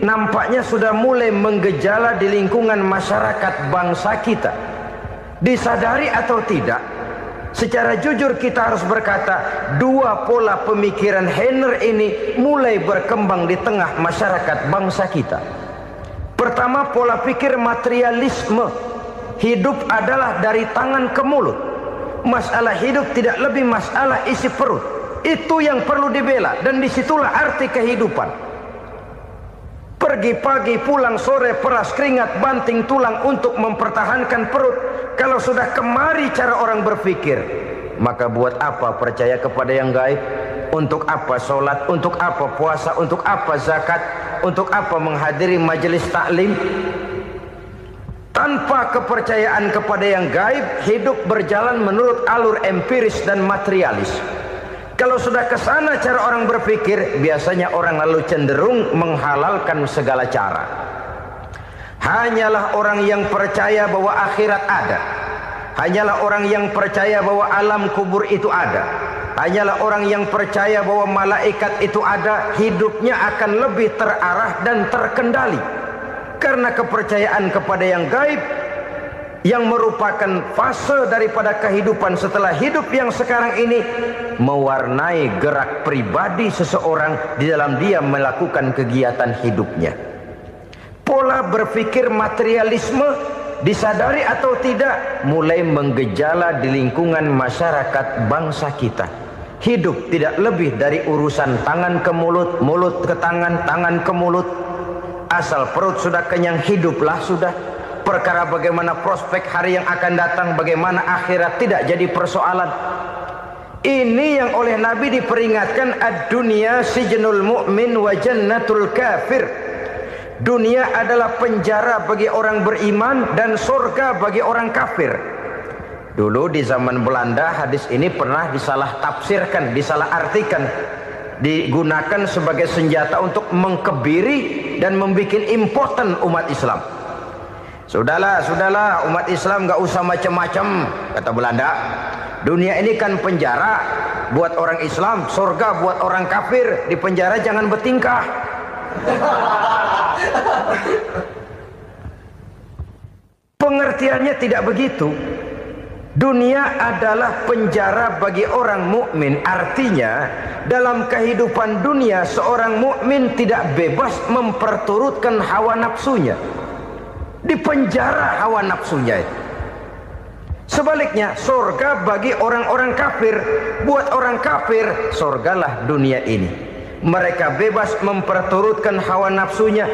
[SPEAKER 1] nampaknya sudah mulai menggejala di lingkungan masyarakat bangsa kita. Disadari atau tidak, secara jujur kita harus berkata, dua pola pemikiran Heiner ini mulai berkembang di tengah masyarakat bangsa kita. Pertama, pola pikir materialisme. Hidup adalah dari tangan ke mulut. Masalah hidup tidak lebih masalah isi perut. Itu yang perlu dibela, dan disitulah arti kehidupan. Pergi pagi, pulang sore, peras keringat, banting tulang untuk mempertahankan perut. Kalau sudah kemari cara orang berpikir, maka buat apa percaya kepada yang gaib? Untuk apa sholat? Untuk apa puasa? Untuk apa zakat? Untuk apa menghadiri majelis taklim? Tanpa kepercayaan kepada yang gaib, hidup berjalan menurut alur empiris dan materialis. Kalau sudah ke sana cara orang berpikir, biasanya orang lalu cenderung menghalalkan segala cara. Hanyalah orang yang percaya bahwa akhirat ada. Hanyalah orang yang percaya bahwa alam kubur itu ada. Hanyalah orang yang percaya bahwa malaikat itu ada, hidupnya akan lebih terarah dan terkendali. Karena kepercayaan kepada yang gaib, yang merupakan fase daripada kehidupan setelah hidup yang sekarang ini, mewarnai gerak pribadi seseorang di dalam dia melakukan kegiatan hidupnya. Pola berpikir materialisme, disadari atau tidak, mulai menggejala di lingkungan masyarakat bangsa kita. Hidup tidak lebih dari urusan tangan ke mulut, mulut ke tangan, tangan ke mulut. Asal perut sudah kenyang, hiduplah sudah. Perkara bagaimana prospek hari yang akan datang, bagaimana akhirat tidak jadi persoalan. Ini yang oleh Nabi diperingatkan, ad-dunya sijnul mu'min wa jannatul kafir. Dunia adalah penjara bagi orang beriman dan surga bagi orang kafir. Dulu di zaman Belanda hadis ini pernah disalah tafsirkan, disalah artikan, digunakan sebagai senjata untuk mengkebiri dan membuat impoten umat Islam. Sudahlah umat Islam gak usah macam-macam, kata Belanda. Dunia ini kan penjara buat orang Islam, surga buat orang kafir. Di penjara jangan bertingkah. Pengertiannya tidak begitu. Dunia adalah penjara bagi orang mukmin. Artinya dalam kehidupan dunia seorang mukmin tidak bebas memperturutkan hawa nafsunya. Di penjara hawa nafsunya itu. Sebaliknya, surga bagi orang-orang kafir. Buat orang kafir, surgalah dunia ini. Mereka bebas memperturutkan hawa nafsunya.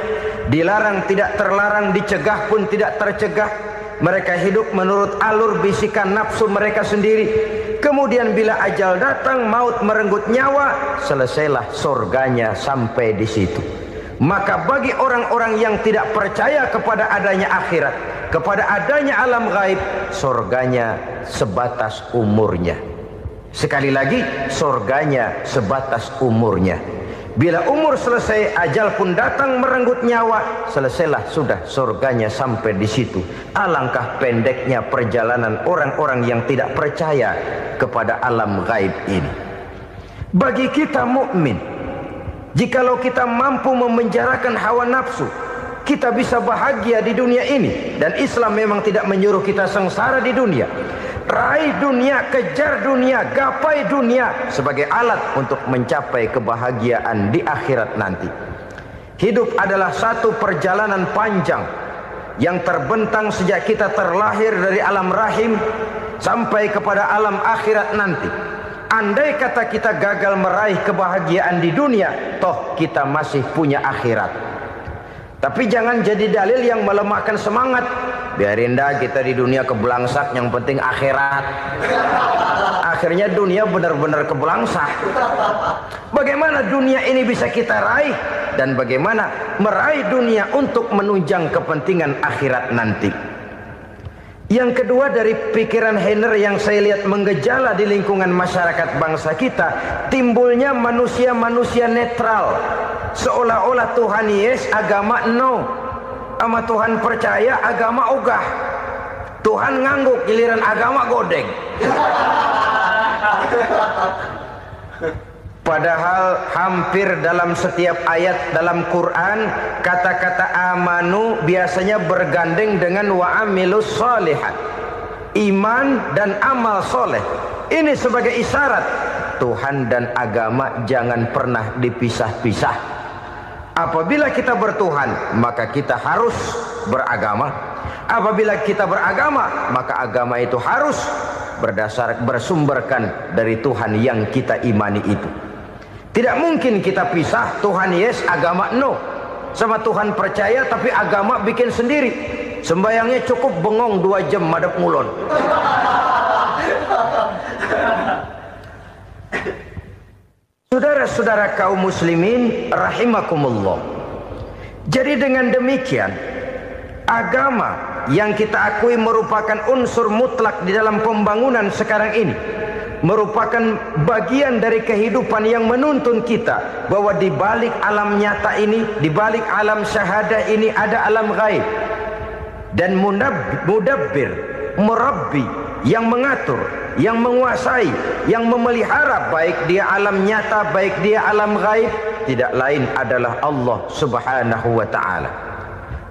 [SPEAKER 1] Dilarang tidak terlarang, dicegah pun tidak tercegah. Mereka hidup menurut alur bisikan nafsu mereka sendiri. Kemudian bila ajal datang, maut merenggut nyawa, selesailah surganya sampai di situ. Maka bagi orang-orang yang tidak percaya kepada adanya akhirat, kepada adanya alam gaib, surganya sebatas umurnya. Sekali lagi, surganya sebatas umurnya. Bila umur selesai, ajal pun datang merenggut nyawa, selesailah sudah surganya sampai di situ. Alangkah pendeknya perjalanan orang-orang yang tidak percaya kepada alam gaib ini. Bagi kita mukmin, jikalau kita mampu memenjarakan hawa nafsu, kita bisa bahagia di dunia ini. Dan Islam memang tidak menyuruh kita sengsara di dunia. Raih dunia, kejar dunia, gapai dunia sebagai alat untuk mencapai kebahagiaan di akhirat nanti. Hidup adalah satu perjalanan panjang yang terbentang sejak kita terlahir dari alam rahim sampai kepada alam akhirat nanti. Andai kata kita gagal meraih kebahagiaan di dunia, toh kita masih punya akhirat. Tapi jangan jadi dalil yang melemahkan semangat. Biarin dah kita di dunia kebelangsak, yang penting akhirat. Akhirnya dunia benar-benar kebelangsak. Bagaimana dunia ini bisa kita raih, dan bagaimana meraih dunia untuk menunjang kepentingan akhirat nanti. Yang kedua, dari pikiran Heiner yang saya lihat menggejala di lingkungan masyarakat bangsa kita, timbulnya manusia-manusia netral. Seolah-olah Tuhan yes, agama no. Sama Tuhan percaya, agama ogah. Tuhan ngangguk, giliran agama godeng. Padahal hampir dalam setiap ayat dalam Quran, kata-kata amanu biasanya bergandeng dengan wa amilus shalihat. iman dan amal soleh. Ini sebagai isyarat Tuhan dan agama jangan pernah dipisah-pisah. Apabila kita bertuhan, maka kita harus beragama. Apabila kita beragama, maka agama itu harus bersumberkan dari Tuhan yang kita imani itu. Tidak mungkin kita pisah, Tuhan yes, agama no. Sama Tuhan percaya tapi agama bikin sendiri. Sembayangnya cukup bengong 2 jam madep ngulon. Saudara-saudara kaum muslimin rahimakumullah. Jadi dengan demikian, agama yang kita akui merupakan unsur mutlak di dalam pembangunan sekarang ini, merupakan bagian dari kehidupan yang menuntun kita bahwa di balik alam nyata ini, di balik alam syahadah ini ada alam gaib. Dan mudabbir, murabbi, yang mengatur, yang menguasai, yang memelihara baik dia alam nyata, baik dia alam gaib, tidak lain adalah Allah Subhanahu wa ta'ala.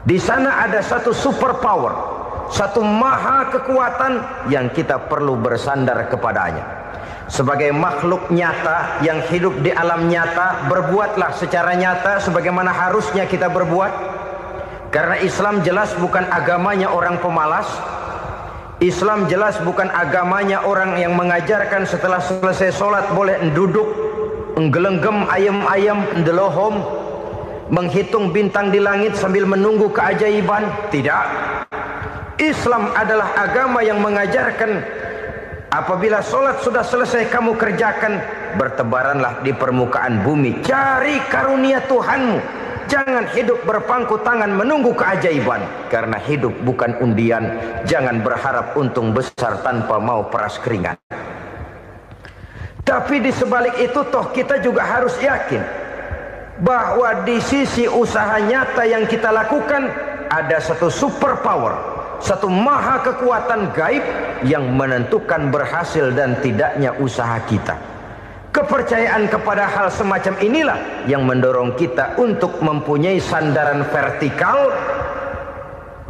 [SPEAKER 1] Di sana ada satu super power, satu maha kekuatan yang kita perlu bersandar kepadanya. Sebagai makhluk nyata yang hidup di alam nyata, berbuatlah secara nyata sebagaimana harusnya kita berbuat. Karena Islam jelas bukan agamanya orang pemalas. Islam jelas bukan agamanya orang yang mengajarkan setelah selesai sholat boleh duduk, nggelenggem ayam-ayam, ndelohom, menghitung bintang di langit sambil menunggu keajaiban. Tidak. Islam adalah agama yang mengajarkan apabila sholat sudah selesai kamu kerjakan, bertebaranlah di permukaan bumi, cari karunia Tuhanmu. Jangan hidup berpangku tangan menunggu keajaiban. Karena hidup bukan undian. Jangan berharap untung besar tanpa mau peras keringat. Tapi di sebalik itu toh kita juga harus yakin bahwa di sisi usaha nyata yang kita lakukan ada satu super power, satu maha kekuatan gaib yang menentukan berhasil dan tidaknya usaha kita. Kepercayaan kepada hal semacam inilah yang mendorong kita untuk mempunyai sandaran vertikal,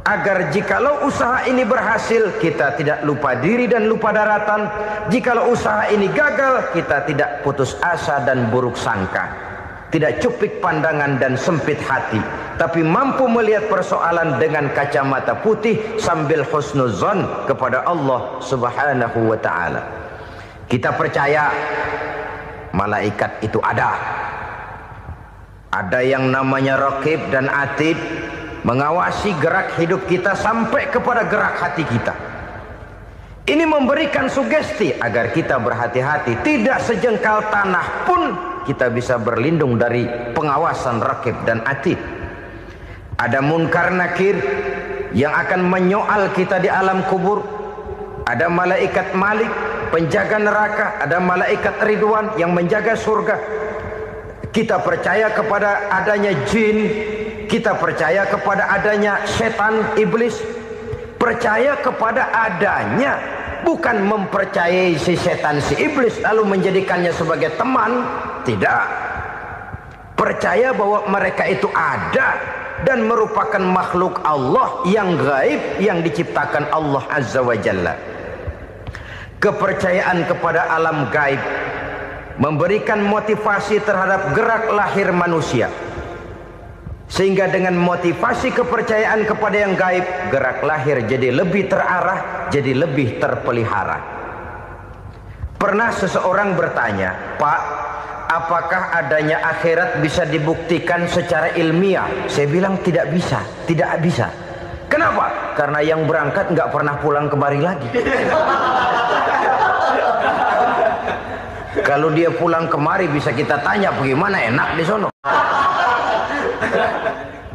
[SPEAKER 1] agar jikalau usaha ini berhasil, kita tidak lupa diri dan lupa daratan. Jikalau usaha ini gagal, kita tidak putus asa dan buruk sangka, tidak cupik pandangan dan sempit hati, tapi mampu melihat persoalan dengan kacamata putih sambil husnuzon kepada Allah Subhanahu wa ta'ala. Kita percaya malaikat itu ada. Ada yang namanya raqib dan atid, mengawasi gerak hidup kita sampai kepada gerak hati kita. Ini memberikan sugesti agar kita berhati-hati. Tidak sejengkal tanah pun kita bisa berlindung dari pengawasan raqib dan atid. Ada munkar nakir yang akan menyoal kita di alam kubur. Ada malaikat Malik, penjaga neraka. Ada malaikat Ridwan yang menjaga surga. Kita percaya kepada adanya jin, kita percaya kepada adanya setan, iblis. Percaya kepada adanya, bukan mempercayai si setan, si iblis lalu menjadikannya sebagai teman. Tidak. Percaya bahwa mereka itu ada dan merupakan makhluk Allah yang gaib, yang diciptakan Allah Azza wa Jalla. Kepercayaan kepada alam gaib memberikan motivasi terhadap gerak lahir manusia, sehingga dengan motivasi kepercayaan kepada yang gaib, gerak lahir jadi lebih terarah, jadi lebih terpelihara. Pernah seseorang bertanya, "Pak, apakah adanya akhirat bisa dibuktikan secara ilmiah?" Saya bilang tidak bisa, tidak bisa. Kenapa? Karena yang berangkat nggak pernah pulang kemari lagi. Kalau dia pulang kemari bisa kita tanya bagaimana enak di sono.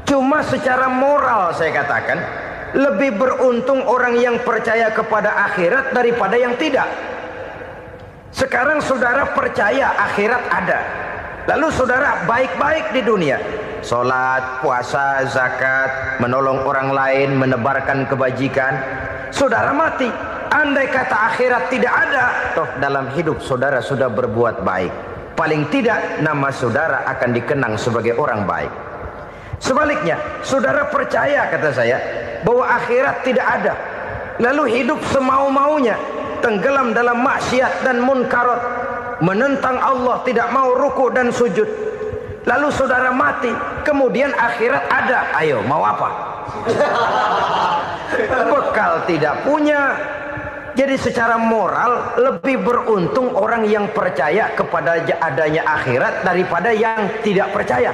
[SPEAKER 1] Cuma secara moral saya katakan, lebih beruntung orang yang percaya kepada akhirat daripada yang tidak. Sekarang saudara percaya akhirat ada, lalu saudara baik-baik di dunia, sholat, puasa, zakat, menolong orang lain, menebarkan kebajikan. Saudara mati, andai kata akhirat tidak ada, toh dalam hidup saudara sudah berbuat baik. Paling tidak nama saudara akan dikenang sebagai orang baik. Sebaliknya, saudara percaya, kata saya, bahwa akhirat tidak ada, lalu hidup semau-maunya, tenggelam dalam maksiat dan munkarat, menentang Allah, tidak mau ruku dan sujud, lalu saudara mati, kemudian akhirat ada, ayo mau apa? Bekal tidak punya. Jadi secara moral lebih beruntung orang yang percaya kepada adanya akhirat daripada yang tidak percaya.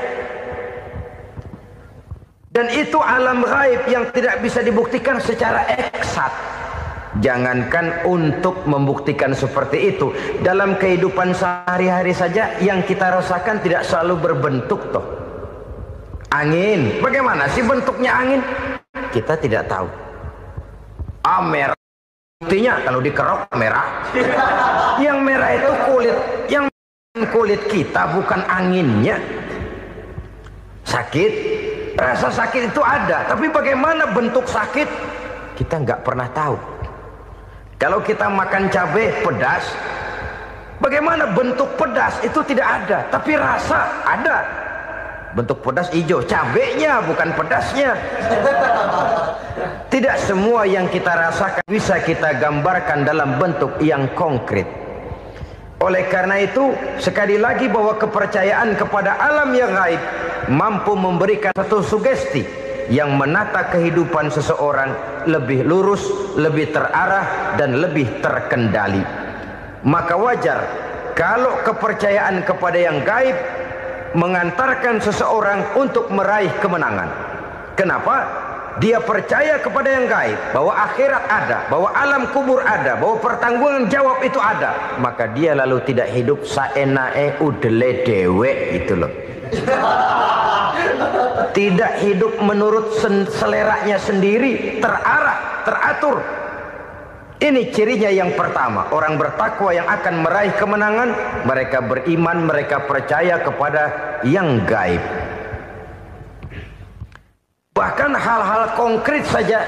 [SPEAKER 1] Dan itu alam gaib yang tidak bisa dibuktikan secara eksat. Jangankan untuk membuktikan seperti itu, dalam kehidupan sehari-hari saja yang kita rasakan tidak selalu berbentuk toh. Angin, bagaimana sih bentuknya angin? Kita tidak tahu. Merah, buktinya kalau dikerok merah. Yang merah itu kulit, yang kulit kita bukan anginnya. Sakit, rasa sakit itu ada, tapi bagaimana bentuk sakit? Kita nggak pernah tahu. Kalau kita makan cabai pedas, bagaimana bentuk pedas itu tidak ada, tapi rasa ada. Bentuk pedas hijau, cabenya bukan pedasnya. Tidak semua yang kita rasakan bisa kita gambarkan dalam bentuk yang konkret. Oleh karena itu, sekali lagi bahwa kepercayaan kepada alam yang gaib mampu memberikan satu sugesti yang menata kehidupan seseorang lebih lurus, lebih terarah, dan lebih terkendali. Maka wajar kalau kepercayaan kepada yang gaib mengantarkan seseorang untuk meraih kemenangan. Kenapa? Dia percaya kepada yang gaib, bahwa akhirat ada, bahwa alam kubur ada, bahwa pertanggungan jawab itu ada. Maka dia lalu tidak hidup saenae udele dewe itu loh. Tidak hidup menurut seleranya sendiri, terarah, teratur. Ini cirinya yang pertama, orang bertakwa yang akan meraih kemenangan, mereka beriman, mereka percaya kepada yang gaib. Bahkan hal-hal konkret saja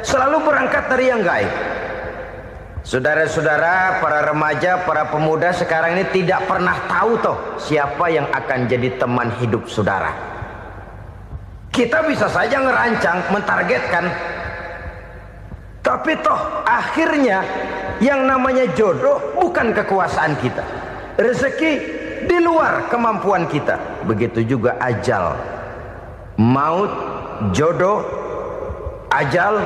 [SPEAKER 1] selalu berangkat dari yang gaib. Saudara-saudara, para remaja, para pemuda sekarang ini tidak pernah tahu toh siapa yang akan jadi teman hidup saudara. Kita bisa saja ngerancang, mentargetkan, tapi toh akhirnya yang namanya jodoh bukan kekuasaan kita. Rezeki di luar kemampuan kita. Begitu juga ajal. Maut, jodoh, ajal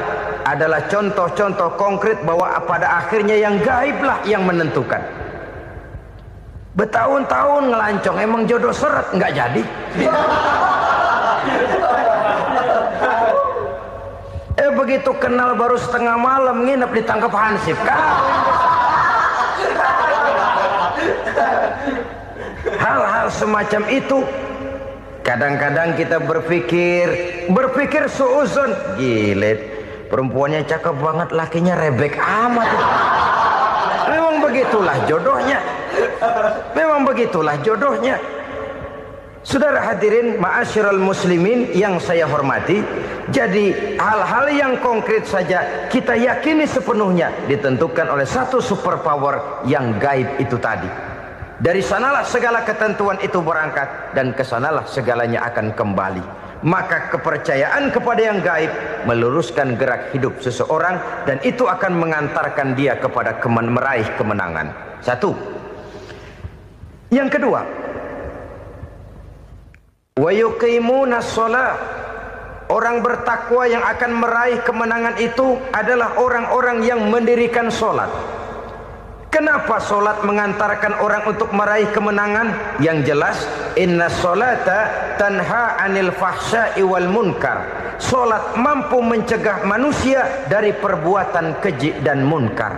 [SPEAKER 1] adalah contoh-contoh konkret bahwa pada akhirnya yang gaiblah yang menentukan. Bertahun-tahun ngelancong, emang jodoh seret, nggak jadi. Begitu kenal baru setengah malam nginep ditangkap hansip kan. Hal-hal semacam itu kadang-kadang kita berpikir suuzon, gile, perempuannya cakep banget, lakinya rebek amat. Memang begitulah jodohnya. Memang begitulah jodohnya. Saudara hadirin ma'asyiral muslimin yang saya hormati, jadi hal-hal yang konkret saja kita yakini sepenuhnya ditentukan oleh satu superpower yang gaib itu tadi. Dari sanalah segala ketentuan itu berangkat dan kesanalah segalanya akan kembali. Maka kepercayaan kepada yang gaib meluruskan gerak hidup seseorang dan itu akan mengantarkan dia kepada meraih kemenangan. Satu. Yang kedua, wa yuqimuna shalah. Orang bertakwa yang akan meraih kemenangan itu adalah orang-orang yang mendirikan sholat. Kenapa sholat mengantarkan orang untuk meraih kemenangan? Yang jelas, inna sholata tanha anil fahsya'i wal munkar. Sholat mampu mencegah manusia dari perbuatan keji dan munkar.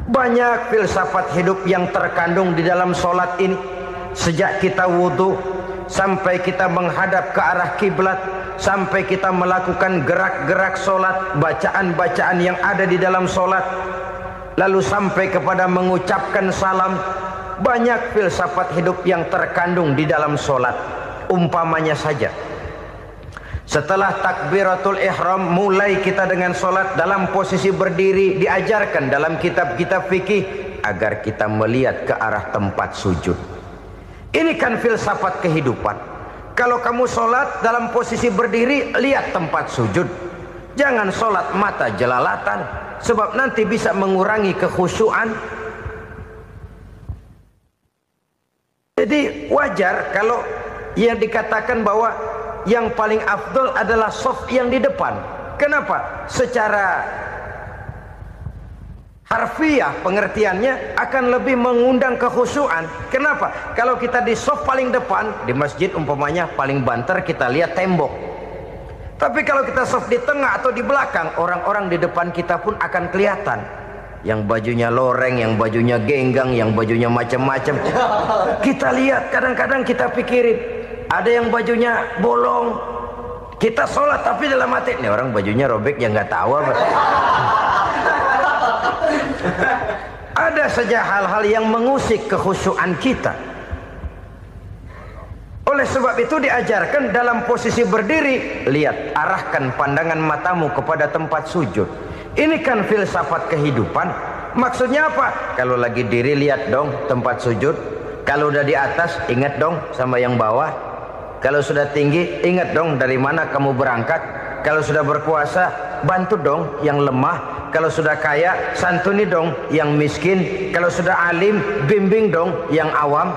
[SPEAKER 1] Banyak filsafat hidup yang terkandung di dalam sholat ini. Sejak kita wudhu sampai kita menghadap ke arah kiblat, sampai kita melakukan gerak-gerak sholat, bacaan-bacaan yang ada di dalam sholat, lalu sampai kepada mengucapkan salam. Banyak filsafat hidup yang terkandung di dalam sholat. Umpamanya saja, setelah takbiratul ihram mulai kita dengan sholat dalam posisi berdiri, diajarkan dalam kitab-kitab fikih agar kita melihat ke arah tempat sujud. Ini kan filsafat kehidupan. Kalau kamu sholat dalam posisi berdiri, lihat tempat sujud. Jangan sholat mata jelalatan, sebab nanti bisa mengurangi kekhusyuan. Jadi wajar kalau yang dikatakan bahwa yang paling afdol adalah shaf yang di depan. Kenapa? Secara harfiah pengertiannya akan lebih mengundang kekhusyuan. Kenapa? Kalau kita di shaf paling depan di masjid umpamanya paling banter kita lihat tembok. Tapi kalau kita shaf di tengah atau di belakang, orang-orang di depan kita pun akan kelihatan. Yang bajunya loreng, yang bajunya genggang, yang bajunya macam-macam. Kita lihat, kadang-kadang kita pikirin, ada yang bajunya bolong. Kita sholat tapi dalam hati, nih orang bajunya robek yang nggak tahu apa. Ada saja hal-hal yang mengusik kekhusyuan kita. Oleh sebab itu diajarkan dalam posisi berdiri, lihat, arahkan pandangan matamu kepada tempat sujud. Ini kan filsafat kehidupan. Maksudnya apa? Kalau lagi diri lihat dong tempat sujud. Kalau udah di atas ingat dong sama yang bawah. Kalau sudah tinggi ingat dong dari mana kamu berangkat. Kalau sudah berkuasa bantu dong yang lemah. Kalau sudah kaya santuni dong yang miskin. Kalau sudah alim bimbing dong yang awam.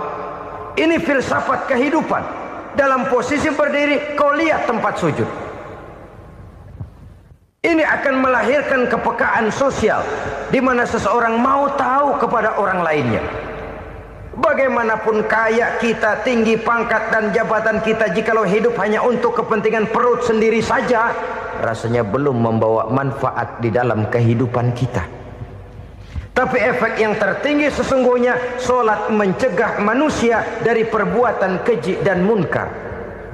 [SPEAKER 1] Ini filsafat kehidupan. Dalam posisi berdiri kau lihat tempat sujud. Ini akan melahirkan kepekaan sosial di mana seseorang mau tahu kepada orang lainnya. Bagaimanapun kaya kita, tinggi pangkat dan jabatan kita, jikalau hidup hanya untuk kepentingan perut sendiri saja, rasanya belum membawa manfaat di dalam kehidupan kita. Tapi efek yang tertinggi sesungguhnya, sholat mencegah manusia dari perbuatan keji dan munkar.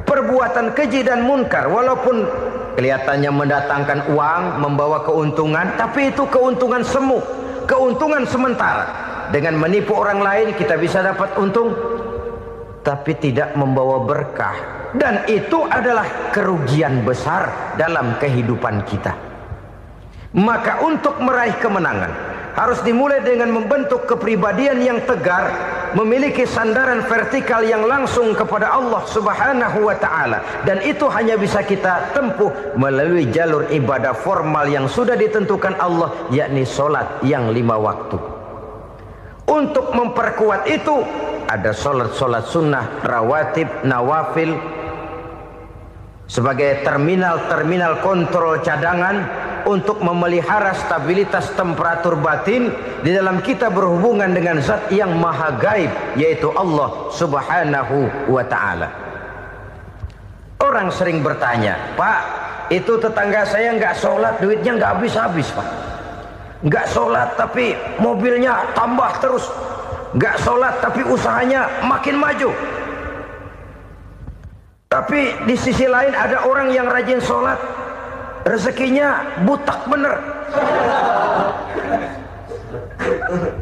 [SPEAKER 1] Perbuatan keji dan munkar walaupun kelihatannya mendatangkan uang, membawa keuntungan, tapi itu keuntungan semu, keuntungan sementara. Dengan menipu orang lain kita bisa dapat untung, tapi tidak membawa berkah. Dan itu adalah kerugian besar dalam kehidupan kita. Maka untuk meraih kemenangan harus dimulai dengan membentuk kepribadian yang tegar, memiliki sandaran vertikal yang langsung kepada Allah Subhanahu wa ta'ala. Dan itu hanya bisa kita tempuh melalui jalur ibadah formal yang sudah ditentukan Allah, yakni sholat yang 5 waktu. Untuk memperkuat itu ada sholat-sholat sunnah, rawatib, nawafil sebagai terminal-terminal kontrol cadangan untuk memelihara stabilitas temperatur batin di dalam kita berhubungan dengan zat yang maha gaib, yaitu Allah Subhanahu wa ta'ala. Orang sering bertanya, Pak, itu tetangga saya nggak sholat, duitnya nggak habis-habis, Pak. Nggak sholat tapi mobilnya tambah terus. Nggak sholat tapi usahanya makin maju. Tapi di sisi lain ada orang yang rajin sholat, rezekinya butak bener.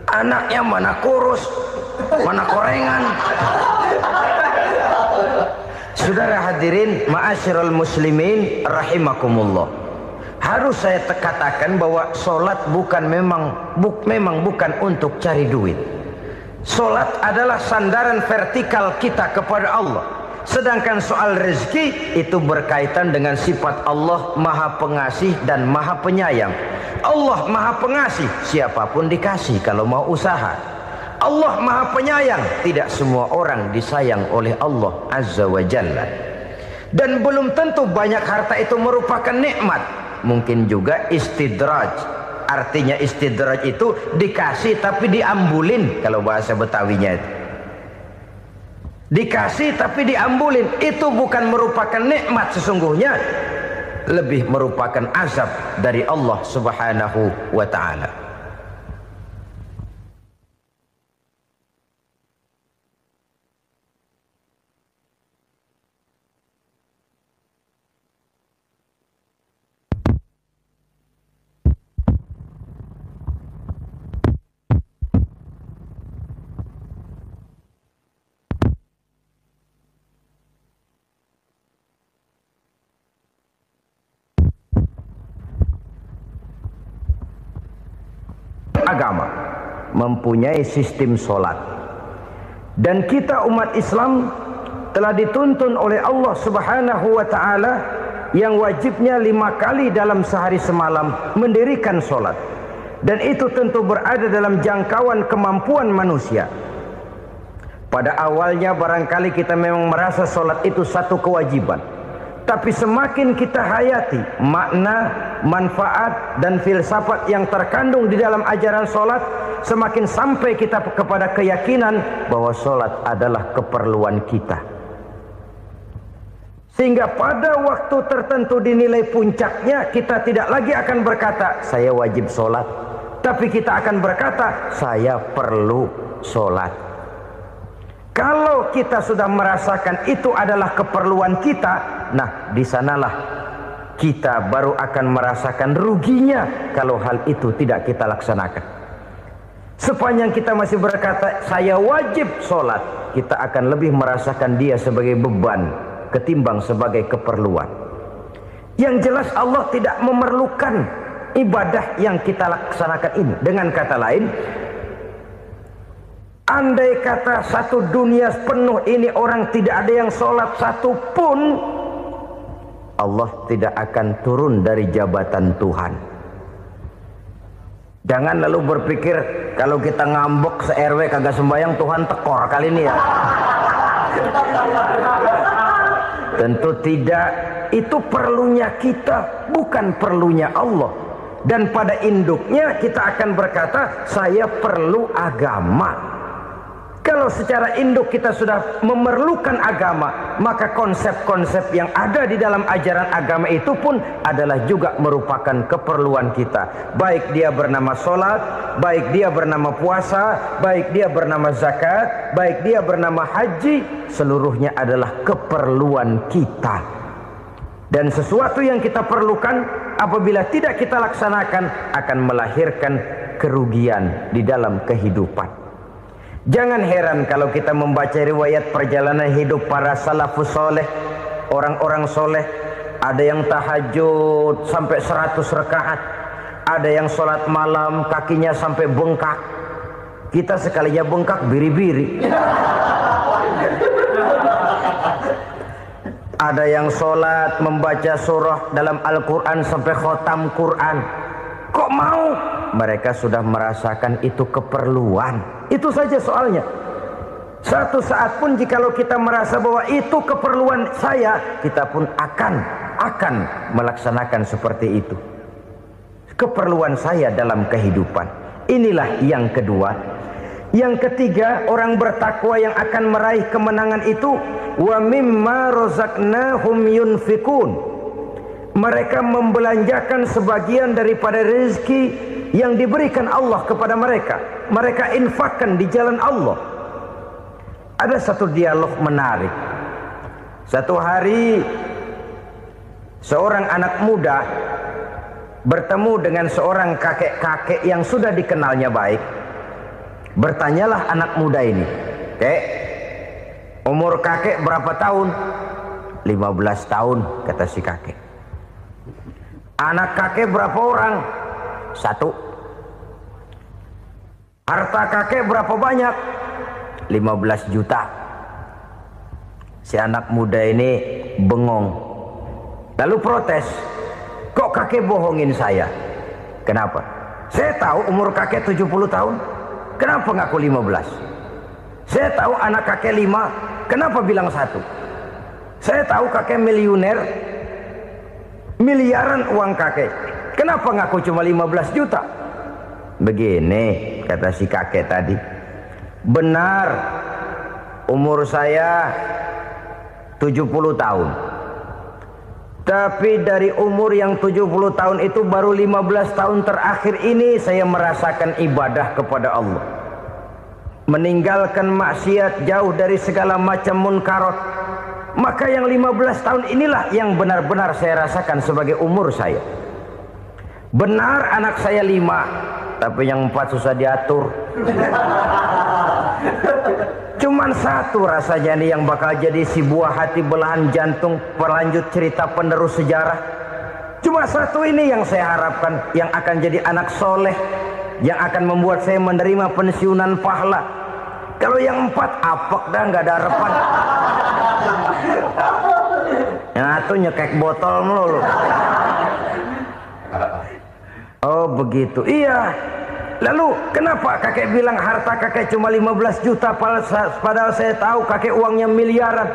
[SPEAKER 1] Anaknya mana kurus, mana korengan. Saudara hadirin ma'asyiral muslimin rahimakumullah. Harus saya katakan bahwa sholat memang bukan untuk cari duit. Sholat adalah sandaran vertikal kita kepada Allah. Sedangkan soal rezeki itu berkaitan dengan sifat Allah maha pengasih dan maha penyayang. Allah maha pengasih, siapapun dikasih kalau mau usaha. Allah maha penyayang, tidak semua orang disayang oleh Allah Azza wa Jalla. Dan belum tentu banyak harta itu merupakan nikmat. Mungkin juga istidraj. Artinya istidraj itu dikasih tapi diambulin, kalau bahasa Betawinya itu. Dikasih tapi diambulin, itu bukan merupakan nikmat sesungguhnya, lebih merupakan azab dari Allah Subhanahu wa ta'ala. Agama mempunyai sistem sholat, dan kita umat Islam telah dituntun oleh Allah Subhanahu wa ta'ala yang wajibnya 5 kali dalam sehari semalam mendirikan solat, dan itu tentu berada dalam jangkauan kemampuan manusia. Pada awalnya barangkali kita memang merasa solat itu satu kewajiban, tapi semakin kita hayati makna, manfaat dan filsafat yang terkandung di dalam ajaran solat, semakin sampai kita kepada keyakinan bahwa solat adalah keperluan kita. Sehingga pada waktu tertentu dinilai puncaknya, kita tidak lagi akan berkata saya wajib solat, tapi kita akan berkata saya perlu solat. Kalau kita sudah merasakan itu adalah keperluan kita, nah di sanalah kita baru akan merasakan ruginya kalau hal itu tidak kita laksanakan. Sepanjang kita masih berkata saya wajib sholat, kita akan lebih merasakan dia sebagai beban ketimbang sebagai keperluan. Yang jelas Allah tidak memerlukan ibadah yang kita laksanakan ini. Dengan kata lain, andai kata satu dunia penuh ini orang tidak ada yang sholat satu pun, Allah tidak akan turun dari jabatan Tuhan. Jangan lalu berpikir kalau kita ngambek se-RW kagak sembahyang Tuhan tekor kali ini ya. Tentu tidak. Itu perlunya kita, bukan perlunya Allah. Dan pada induknya kita akan berkata saya perlu agama. Kalau secara induk kita sudah memerlukan agama, maka konsep-konsep yang ada di dalam ajaran agama itu pun adalah juga merupakan keperluan kita. Baik dia bernama sholat, baik dia bernama puasa, baik dia bernama zakat, baik dia bernama haji, seluruhnya adalah keperluan kita. Dan sesuatu yang kita perlukan apabila tidak kita laksanakan akan melahirkan kerugian di dalam kehidupan. Jangan heran kalau kita membaca riwayat perjalanan hidup para salafus soleh, orang-orang soleh. Ada yang tahajud sampai 100 rakaat, ada yang sholat malam kakinya sampai bengkak. Kita sekalinya bengkak biri-biri. Ada yang sholat membaca surah dalam Al-Quran sampai khotam Quran. Kok mau? Mereka sudah merasakan itu keperluan. Itu saja soalnya. Satu saat pun jikalau kita merasa bahwa itu keperluan saya, kita pun akan melaksanakan seperti itu. Keperluan saya dalam kehidupan. Inilah yang kedua. Yang ketiga, orang bertakwa yang akan meraih kemenangan itu, wa mimma razaqnahum yunfikun. Mereka membelanjakan sebagian daripada rezeki yang diberikan Allah kepada mereka. Mereka infakkan di jalan Allah. Ada satu dialog menarik. Satu hari seorang anak muda bertemu dengan seorang kakek-kakek yang sudah dikenalnya baik. Bertanyalah anak muda ini, "Kek, umur kakek berapa tahun?" 15 tahun, kata si kakek. "Anak kakek berapa orang?" 1. "Harta kakek berapa banyak?" 15 juta. Si anak muda ini bengong, lalu protes, "Kok kakek bohongin saya?" "Kenapa?" "Saya tahu umur kakek 70 tahun. Kenapa ngaku 15? Saya tahu anak kakek 5. Kenapa bilang 1? Saya tahu kakek miliuner, miliaran uang kakek. Kenapa ngaku cuma 15 juta? Begini, kata si kakek tadi. Benar, umur saya 70 tahun. Tapi dari umur yang 70 tahun itu baru 15 tahun terakhir ini saya merasakan ibadah kepada Allah. Meninggalkan maksiat, jauh dari segala macam munkarat. Maka yang 15 tahun inilah yang benar-benar saya rasakan sebagai umur saya. Benar anak saya 5, tapi yang 4 susah diatur. Cuman 1 rasanya nih yang bakal jadi si buah hati belahan jantung pelanjut cerita penerus sejarah. Cuma 1 ini yang saya harapkan, yang akan jadi anak soleh, yang akan membuat saya menerima pensiunan pahala. Kalau yang 4 apek dah, nggak ada harapan. Nyatu nyekek botol melulu. Oh begitu. Iya. Lalu kenapa kakek bilang harta kakek cuma 15 juta padahal saya tahu kakek uangnya miliaran,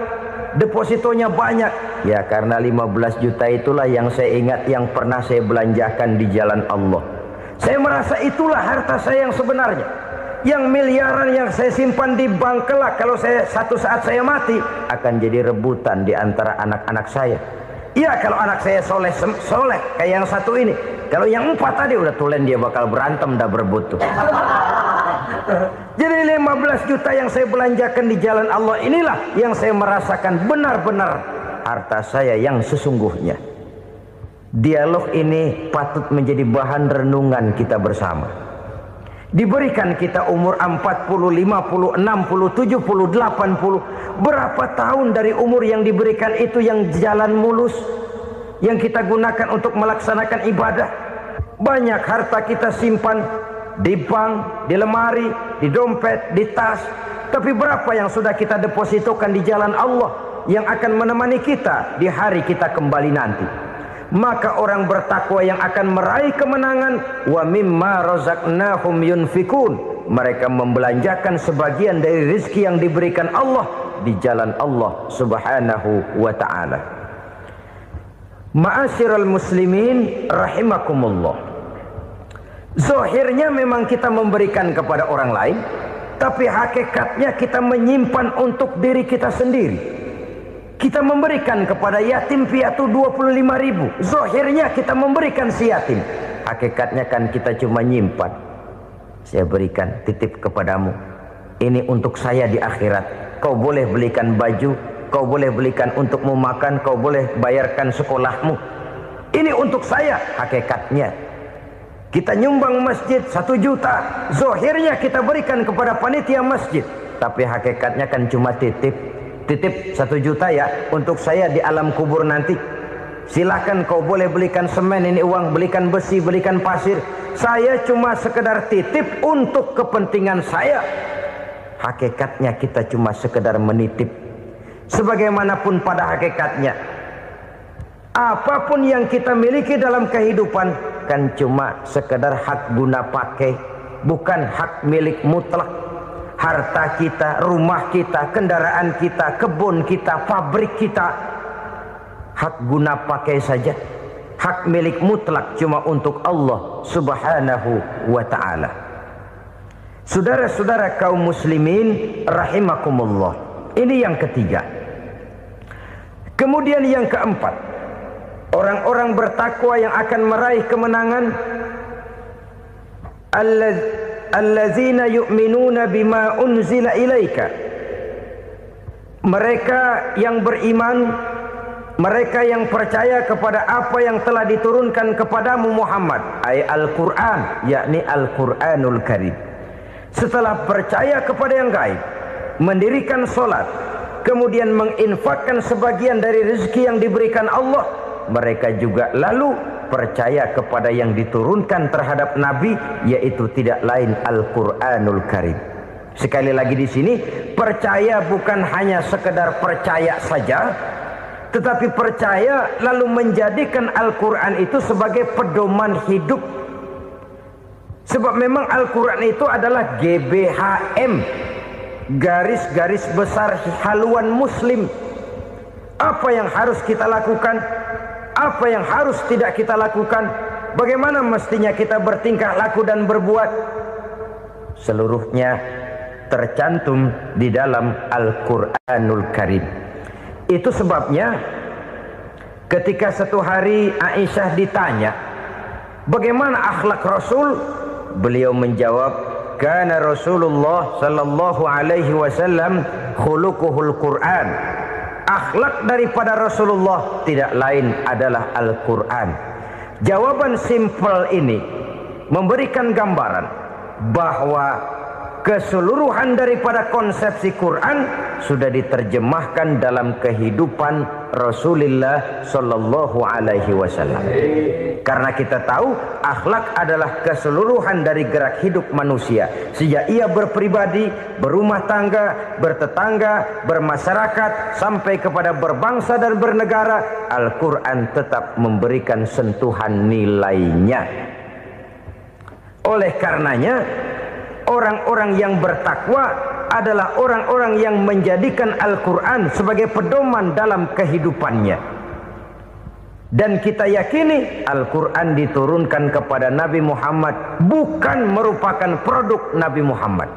[SPEAKER 1] depositonya banyak? Ya karena 15 juta itulah yang saya ingat yang pernah saya belanjakan di jalan Allah. Saya merasa itulah harta saya yang sebenarnya. Yang miliaran yang saya simpan di bank kelak kalau satu saat saya mati akan jadi rebutan di antara anak-anak saya. Iya kalau anak saya soleh kayak yang satu ini. Kalau yang 4 tadi udah tulen dia bakal berantem dah berebut tuh. Jadi 15 juta yang saya belanjakan di jalan Allah inilah yang saya merasakan benar-benar harta saya yang sesungguhnya. Dialog ini patut menjadi bahan renungan kita bersama. Diberikan kita umur 40, 50, 60, 70, 80. Berapa tahun dari umur yang diberikan itu yang jalan mulus, yang kita gunakan untuk melaksanakan ibadah? Banyak harta kita simpan di bank, di lemari, di dompet, di tas. Tapi berapa yang sudah kita depositokan di jalan Allah yang akan menemani kita di hari kita kembali nanti? Maka orang bertakwa yang akan meraih kemenangan, wa mimma razaqnahum yunfikun, mereka membelanjakan sebagian dari rezeki yang diberikan Allah di jalan Allah Subhanahu wa ta'ala. Ma'asyiral muslimin rahimakumullah. Zahirnya memang kita memberikan kepada orang lain, tapi hakikatnya kita menyimpan untuk diri kita sendiri. Kita memberikan kepada yatim piatu 25.000. Zahirnya kita memberikan si yatim, hakikatnya kan kita cuma nyimpan. Saya berikan, titip kepadamu, ini untuk saya di akhirat. Kau boleh belikan baju, kau boleh belikan untukmu makan, kau boleh bayarkan sekolahmu. Ini untuk saya. Hakikatnya kita nyumbang masjid 1 juta, zahirnya kita berikan kepada panitia masjid, tapi hakikatnya kan cuma titip 1 juta ya untuk saya di alam kubur nanti. Silakan kau boleh belikan semen, ini uang, belikan besi, belikan pasir. Saya cuma sekedar titip untuk kepentingan saya. Hakikatnya kita cuma sekedar menitip. Sebagaimanapun pada hakikatnya, apapun yang kita miliki dalam kehidupan kan cuma sekedar hak guna pakai, bukan hak milik mutlak. Harta kita, rumah kita, kendaraan kita, kebun kita, pabrik kita, hak guna pakai saja. Hak milik mutlak cuma untuk Allah Subhanahu wa ta'ala. Saudara-saudara kaum muslimin rahimakumullah. Ini yang ketiga. Kemudian yang keempat, orang-orang bertakwa yang akan meraih kemenangan, allazina yu'minuna bima unzila ilaika. Mereka yang beriman, mereka yang percaya kepada apa yang telah diturunkan kepadamu Muhammad, ay Al-Quran, yakni Al-Quranul Karim. Setelah percaya kepada yang gaib, mendirikan solat, kemudian menginfakkan sebagian dari rezeki yang diberikan Allah, mereka juga lalu percaya kepada yang diturunkan terhadap Nabi, yaitu tidak lain Al-Quranul Karim. Sekali lagi di sini, percaya bukan hanya sekedar percaya saja, tetapi percaya lalu menjadikan Al-Quran itu sebagai pedoman hidup. Sebab memang Al-Quran itu adalah GBHM, garis-garis besar haluan muslim. Apa yang harus kita lakukan, apa yang harus tidak kita lakukan, bagaimana mestinya kita bertingkah laku dan berbuat, seluruhnya tercantum di dalam Al-Quranul Karim. Itu sebabnya ketika satu hari Aisyah ditanya bagaimana akhlak Rasul, beliau menjawab, kana Rasulullah sallallahu alaihi wasallam khuluquhul Quran. Akhlak daripada Rasulullah tidak lain adalah Al-Quran. Jawaban simpel ini memberikan gambaran bahwa keseluruhan daripada konsepsi Quran sudah diterjemahkan dalam kehidupan Rasulullah Sallallahu Alaihi Wasallam. Karena kita tahu akhlak adalah keseluruhan dari gerak hidup manusia. Sejak ia berpribadi, berumah tangga, bertetangga, bermasyarakat, sampai kepada berbangsa dan bernegara, Al-Quran tetap memberikan sentuhan nilainya. Oleh karenanya, orang-orang yang bertakwa adalah orang-orang yang menjadikan Al-Quran sebagai pedoman dalam kehidupannya. Dan kita yakini Al-Quran diturunkan kepada Nabi Muhammad bukan merupakan produk Nabi Muhammad.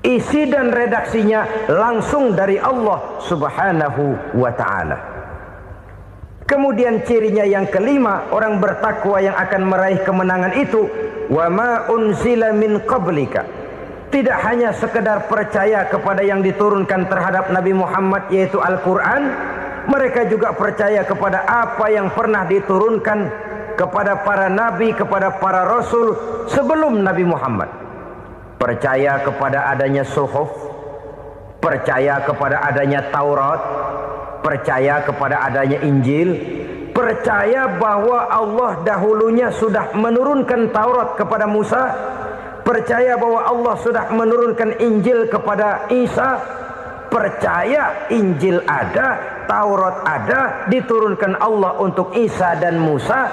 [SPEAKER 1] Isi dan redaksinya langsung dari Allah Subhanahu wa ta'ala. Kemudian cirinya yang kelima, orang bertakwa yang akan meraih kemenangan itu, wa ma unzila min qablika. Tidak hanya sekedar percaya kepada yang diturunkan terhadap Nabi Muhammad yaitu Al-Quran, mereka juga percaya kepada apa yang pernah diturunkan kepada para nabi, kepada para rasul sebelum Nabi Muhammad. Percaya kepada adanya suhuf, percaya kepada adanya Taurat, percaya kepada adanya Injil, percaya bahwa Allah dahulunya sudah menurunkan Taurat kepada Musa, percaya bahwa Allah sudah menurunkan Injil kepada Isa, percaya Injil ada, Taurat ada, diturunkan Allah untuk Isa dan Musa,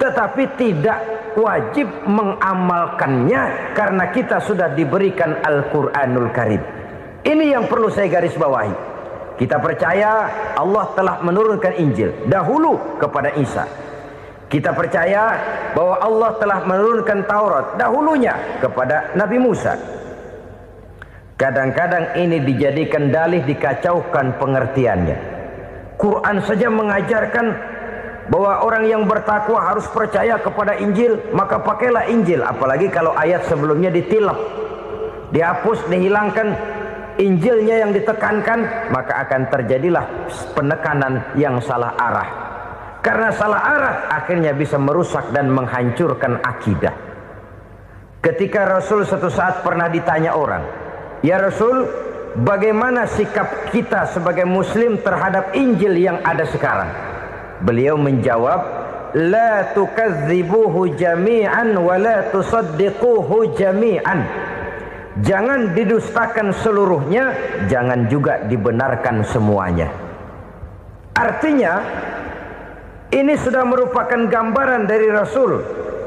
[SPEAKER 1] tetapi tidak wajib mengamalkannya karena kita sudah diberikan Al-Quranul Karim. Ini yang perlu saya garis bawahi. Kita percaya Allah telah menurunkan Injil dahulu kepada Isa. Kita percaya bahwa Allah telah menurunkan Taurat dahulunya kepada Nabi Musa. Kadang-kadang ini dijadikan dalih, dikacaukan pengertiannya. Quran saja mengajarkan bahwa orang yang bertakwa harus percaya kepada Injil, maka pakailah Injil. Apalagi kalau ayat sebelumnya ditilap, dihapus, dihilangkan, Injilnya yang ditekankan, maka akan terjadilah penekanan yang salah arah. Karena salah arah akhirnya bisa merusak dan menghancurkan akidah. Ketika Rasul suatu saat pernah ditanya orang, "Ya Rasul, bagaimana sikap kita sebagai muslim terhadap Injil yang ada sekarang?" Beliau menjawab, "La tukadzibuhu jami'an wa la tusaddiquhu jami'an." Jangan didustakan seluruhnya, jangan juga dibenarkan semuanya. Artinya, ini sudah merupakan gambaran dari Rasul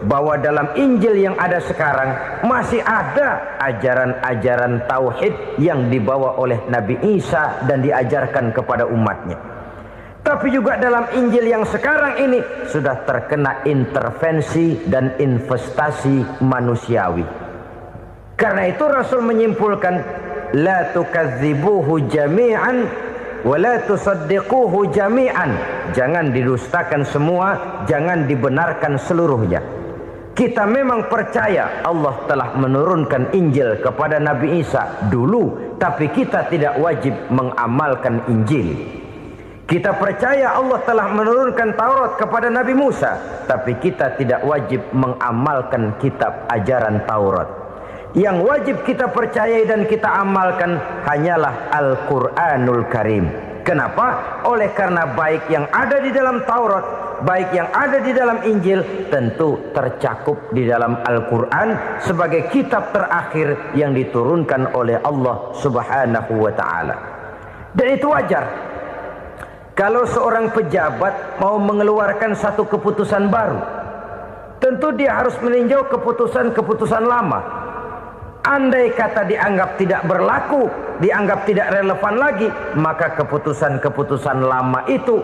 [SPEAKER 1] bahwa dalam Injil yang ada sekarang masih ada ajaran-ajaran tauhid yang dibawa oleh Nabi Isa dan diajarkan kepada umatnya. Tapi juga dalam Injil yang sekarang ini sudah terkena intervensi dan investasi manusiawi. Karena itu Rasul menyimpulkan, la tukadzibuhu jami'an wa la tusaddiquhu jami'an. Jangan didustakan semua, jangan dibenarkan seluruhnya. Kita memang percaya Allah telah menurunkan Injil kepada Nabi Isa dulu, tapi kita tidak wajib mengamalkan Injil. Kita percaya Allah telah menurunkan Taurat kepada Nabi Musa, tapi kita tidak wajib mengamalkan kitab ajaran Taurat. Yang wajib kita percayai dan kita amalkan hanyalah Al-Quranul Karim. Kenapa? Oleh karena baik yang ada di dalam Taurat, baik yang ada di dalam Injil, tentu tercakup di dalam Al-Quran sebagai kitab terakhir yang diturunkan oleh Allah Subhanahu wa ta'ala. Dan itu wajar. Kalau seorang pejabat mau mengeluarkan satu keputusan baru, tentu dia harus meninjau keputusan-keputusan lama. Andai kata dianggap tidak berlaku, dianggap tidak relevan lagi, maka keputusan-keputusan lama itu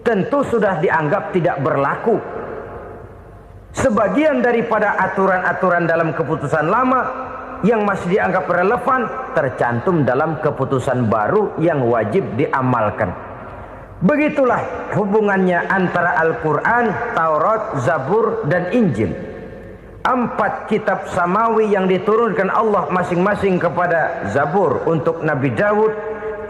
[SPEAKER 1] tentu sudah dianggap tidak berlaku. Sebagian daripada aturan-aturan dalam keputusan lama yang masih dianggap relevan tercantum dalam keputusan baru yang wajib diamalkan. Begitulah hubungannya antara Al-Quran, Taurat, Zabur, dan Injil. 4 kitab samawi yang diturunkan Allah masing-masing kepada Zabur untuk Nabi Daud,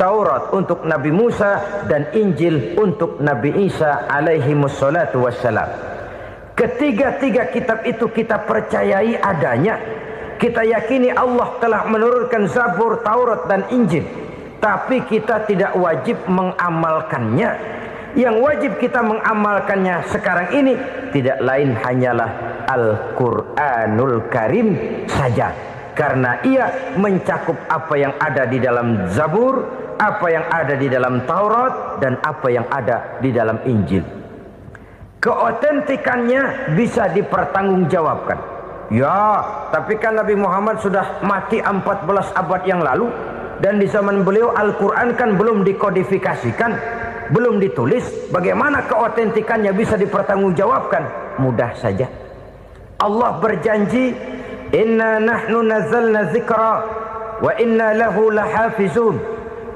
[SPEAKER 1] Taurat untuk Nabi Musa, dan Injil untuk Nabi Isa alaihi wassalatu wassalam. Ketiga-tiga kitab itu kita percayai adanya, Kita yakini Allah telah menurunkan Zabur, Taurat dan Injil, tapi kita tidak wajib mengamalkannya. Yang wajib kita mengamalkannya sekarang ini tidak lain hanyalah Al-Quranul Karim saja, karena ia mencakup apa yang ada di dalam Zabur, apa yang ada di dalam Taurat, dan apa yang ada di dalam Injil. Keotentikannya bisa dipertanggungjawabkan. Ya, tapi kan Nabi Muhammad sudah mati 14 abad yang lalu, dan di zaman beliau Al-Quran kan belum dikodifikasikan, belum ditulis. Bagaimana keotentikannya bisa dipertanggungjawabkan? Mudah saja. Allah berjanji, inna nahnu nazzalna dzikra wa inna lahu lahafizun.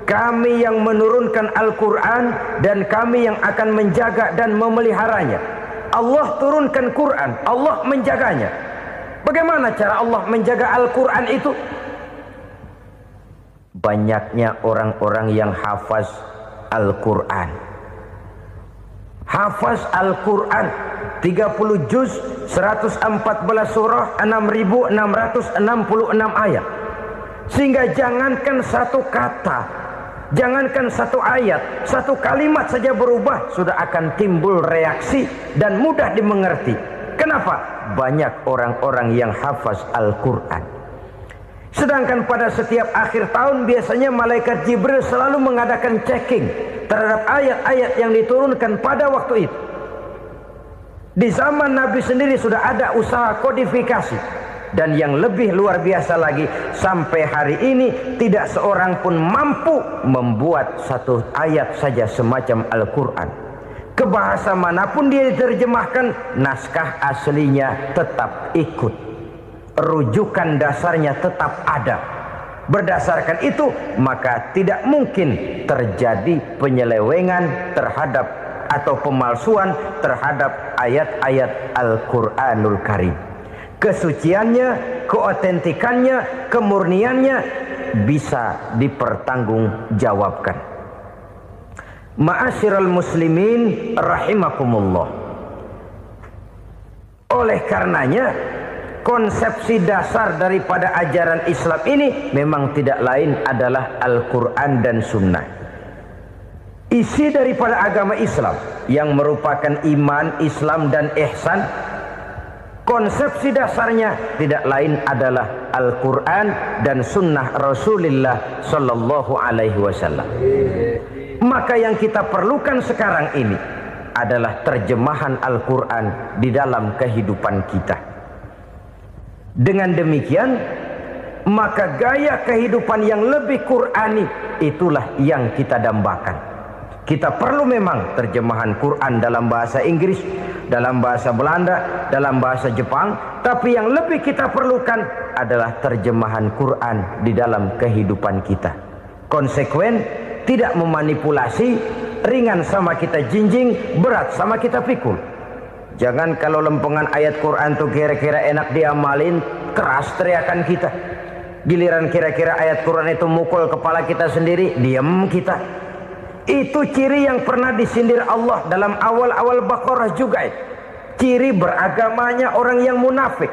[SPEAKER 1] Kami yang menurunkan Al-Quran dan kami yang akan menjaga dan memeliharanya. Allah turunkan Quran, Allah menjaganya. Bagaimana cara Allah menjaga Al-Quran itu? Banyaknya orang-orang yang hafaz Al-Quran. Hafaz Al-Quran 30 juz, 114 surah, 6.666 ayat. Sehingga jangankan satu kata, jangankan satu ayat, satu kalimat saja berubah, sudah akan timbul reaksi dan mudah dimengerti. Kenapa? Banyak orang-orang yang hafaz Al-Quran. Sedangkan pada setiap akhir tahun biasanya malaikat Jibril selalu mengadakan checking terhadap ayat-ayat yang diturunkan pada waktu itu. Di zaman Nabi sendiri sudah ada usaha kodifikasi. Dan yang lebih luar biasa lagi, sampai hari ini tidak seorang pun mampu membuat satu ayat saja semacam Al-Quran. Ke bahasa manapun dia diterjemahkan, naskah aslinya tetap ikut, rujukan dasarnya tetap ada. Berdasarkan itu, maka tidak mungkin terjadi penyelewengan terhadap atau pemalsuan terhadap ayat-ayat Al-Quranul Karim. Kesuciannya, keotentikannya, kemurniannya bisa dipertanggungjawabkan. Ma'asyiral muslimin rahimakumullah. Oleh karenanya, konsepsi dasar daripada ajaran Islam ini memang tidak lain adalah Al-Quran dan Sunnah. Isi daripada agama Islam yang merupakan iman, Islam dan ihsan, konsepsi dasarnya tidak lain adalah Al-Quran dan Sunnah Rasulullah Sallallahu Alaihi Wasallam. Maka yang kita perlukan sekarang ini adalah terjemahan Al-Quran di dalam kehidupan kita. Dengan demikian, maka gaya kehidupan yang lebih Qurani itulah yang kita dambakan. Kita perlu memang terjemahan Quran dalam bahasa Inggris, dalam bahasa Belanda, dalam bahasa Jepang, tapi yang lebih kita perlukan adalah terjemahan Quran di dalam kehidupan kita. Konsekuen, tidak memanipulasi, ringan sama kita jinjing, berat sama kita pikul. Jangan kalau lempengan ayat Quran tuh kira-kira enak diamalin, keras teriakan kita. Giliran kira-kira ayat Quran itu mukul kepala kita sendiri, diam kita. Itu ciri yang pernah disindir Allah dalam awal-awal Baqarah juga. Ciri beragamanya orang yang munafik.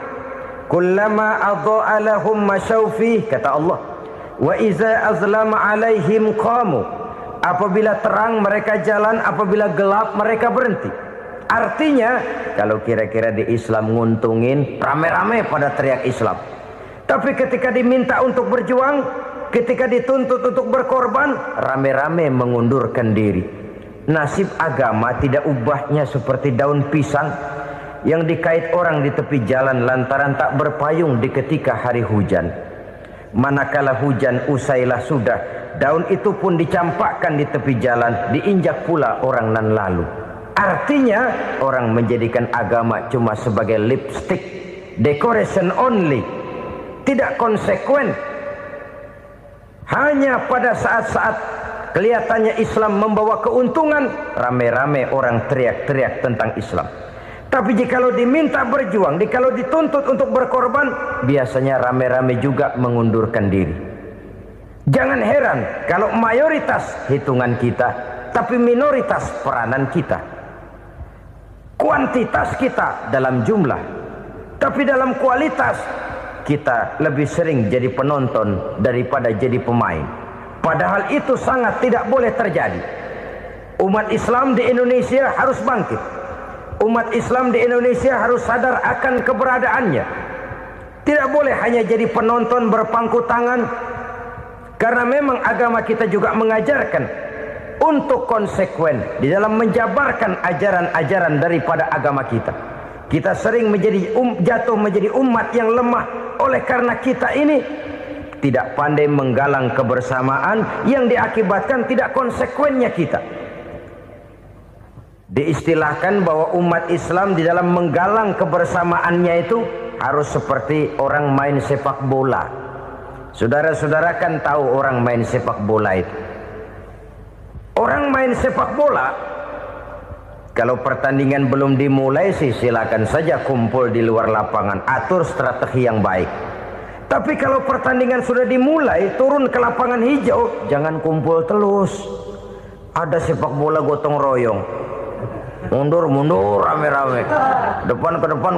[SPEAKER 1] Kullama adha'a lahum masyawfih, kata Allah. Wa iza azlama alaihim qamu. Apabila terang mereka jalan, apabila gelap mereka berhenti. Artinya, kalau kira-kira di Islam nguntungin, rame-rame pada teriak Islam. Tapi ketika diminta untuk berjuang, ketika dituntut untuk berkorban, rame-rame mengundurkan diri. Nasib agama tidak ubahnya seperti daun pisang yang dikait orang di tepi jalan lantaran tak berpayung di ketika hari hujan. Manakala hujan usailah sudah, daun itu pun dicampakkan di tepi jalan, diinjak pula orang nan lalu. Artinya, orang menjadikan agama cuma sebagai lipstick, decoration only, tidak konsekuen. Hanya pada saat-saat kelihatannya Islam membawa keuntungan, rame-rame orang teriak-teriak tentang Islam. Tapi jikalau diminta berjuang, jikalau dituntut untuk berkorban, biasanya rame-rame juga mengundurkan diri. Jangan heran kalau mayoritas hitungan kita, tapi minoritas peranan kita. Kuantitas kita dalam jumlah, tapi dalam kualitas kita lebih sering jadi penonton daripada jadi pemain. Padahal itu sangat tidak boleh terjadi. Umat Islam di Indonesia harus bangkit. Umat Islam di Indonesia harus sadar akan keberadaannya. Tidak boleh hanya jadi penonton berpangku tangan, karena memang agama kita juga mengajarkan untuk konsekuen di dalam menjabarkan ajaran-ajaran daripada agama kita. Kita sering jatuh menjadi umat yang lemah oleh karena kita ini tidak pandai menggalang kebersamaan yang diakibatkan tidak konsekuennya kita. Diistilahkan bahwa umat Islam di dalam menggalang kebersamaannya itu harus seperti orang main sepak bola. Saudara-saudara kan tahu orang main sepak bola itu. Orang main sepak bola, kalau pertandingan belum dimulai sih silakan saja kumpul di luar lapangan, atur strategi yang baik. Tapi kalau pertandingan sudah dimulai, turun ke lapangan hijau, jangan kumpul terus. Ada sepak bola gotong royong, mundur rame-rame, depan ke depan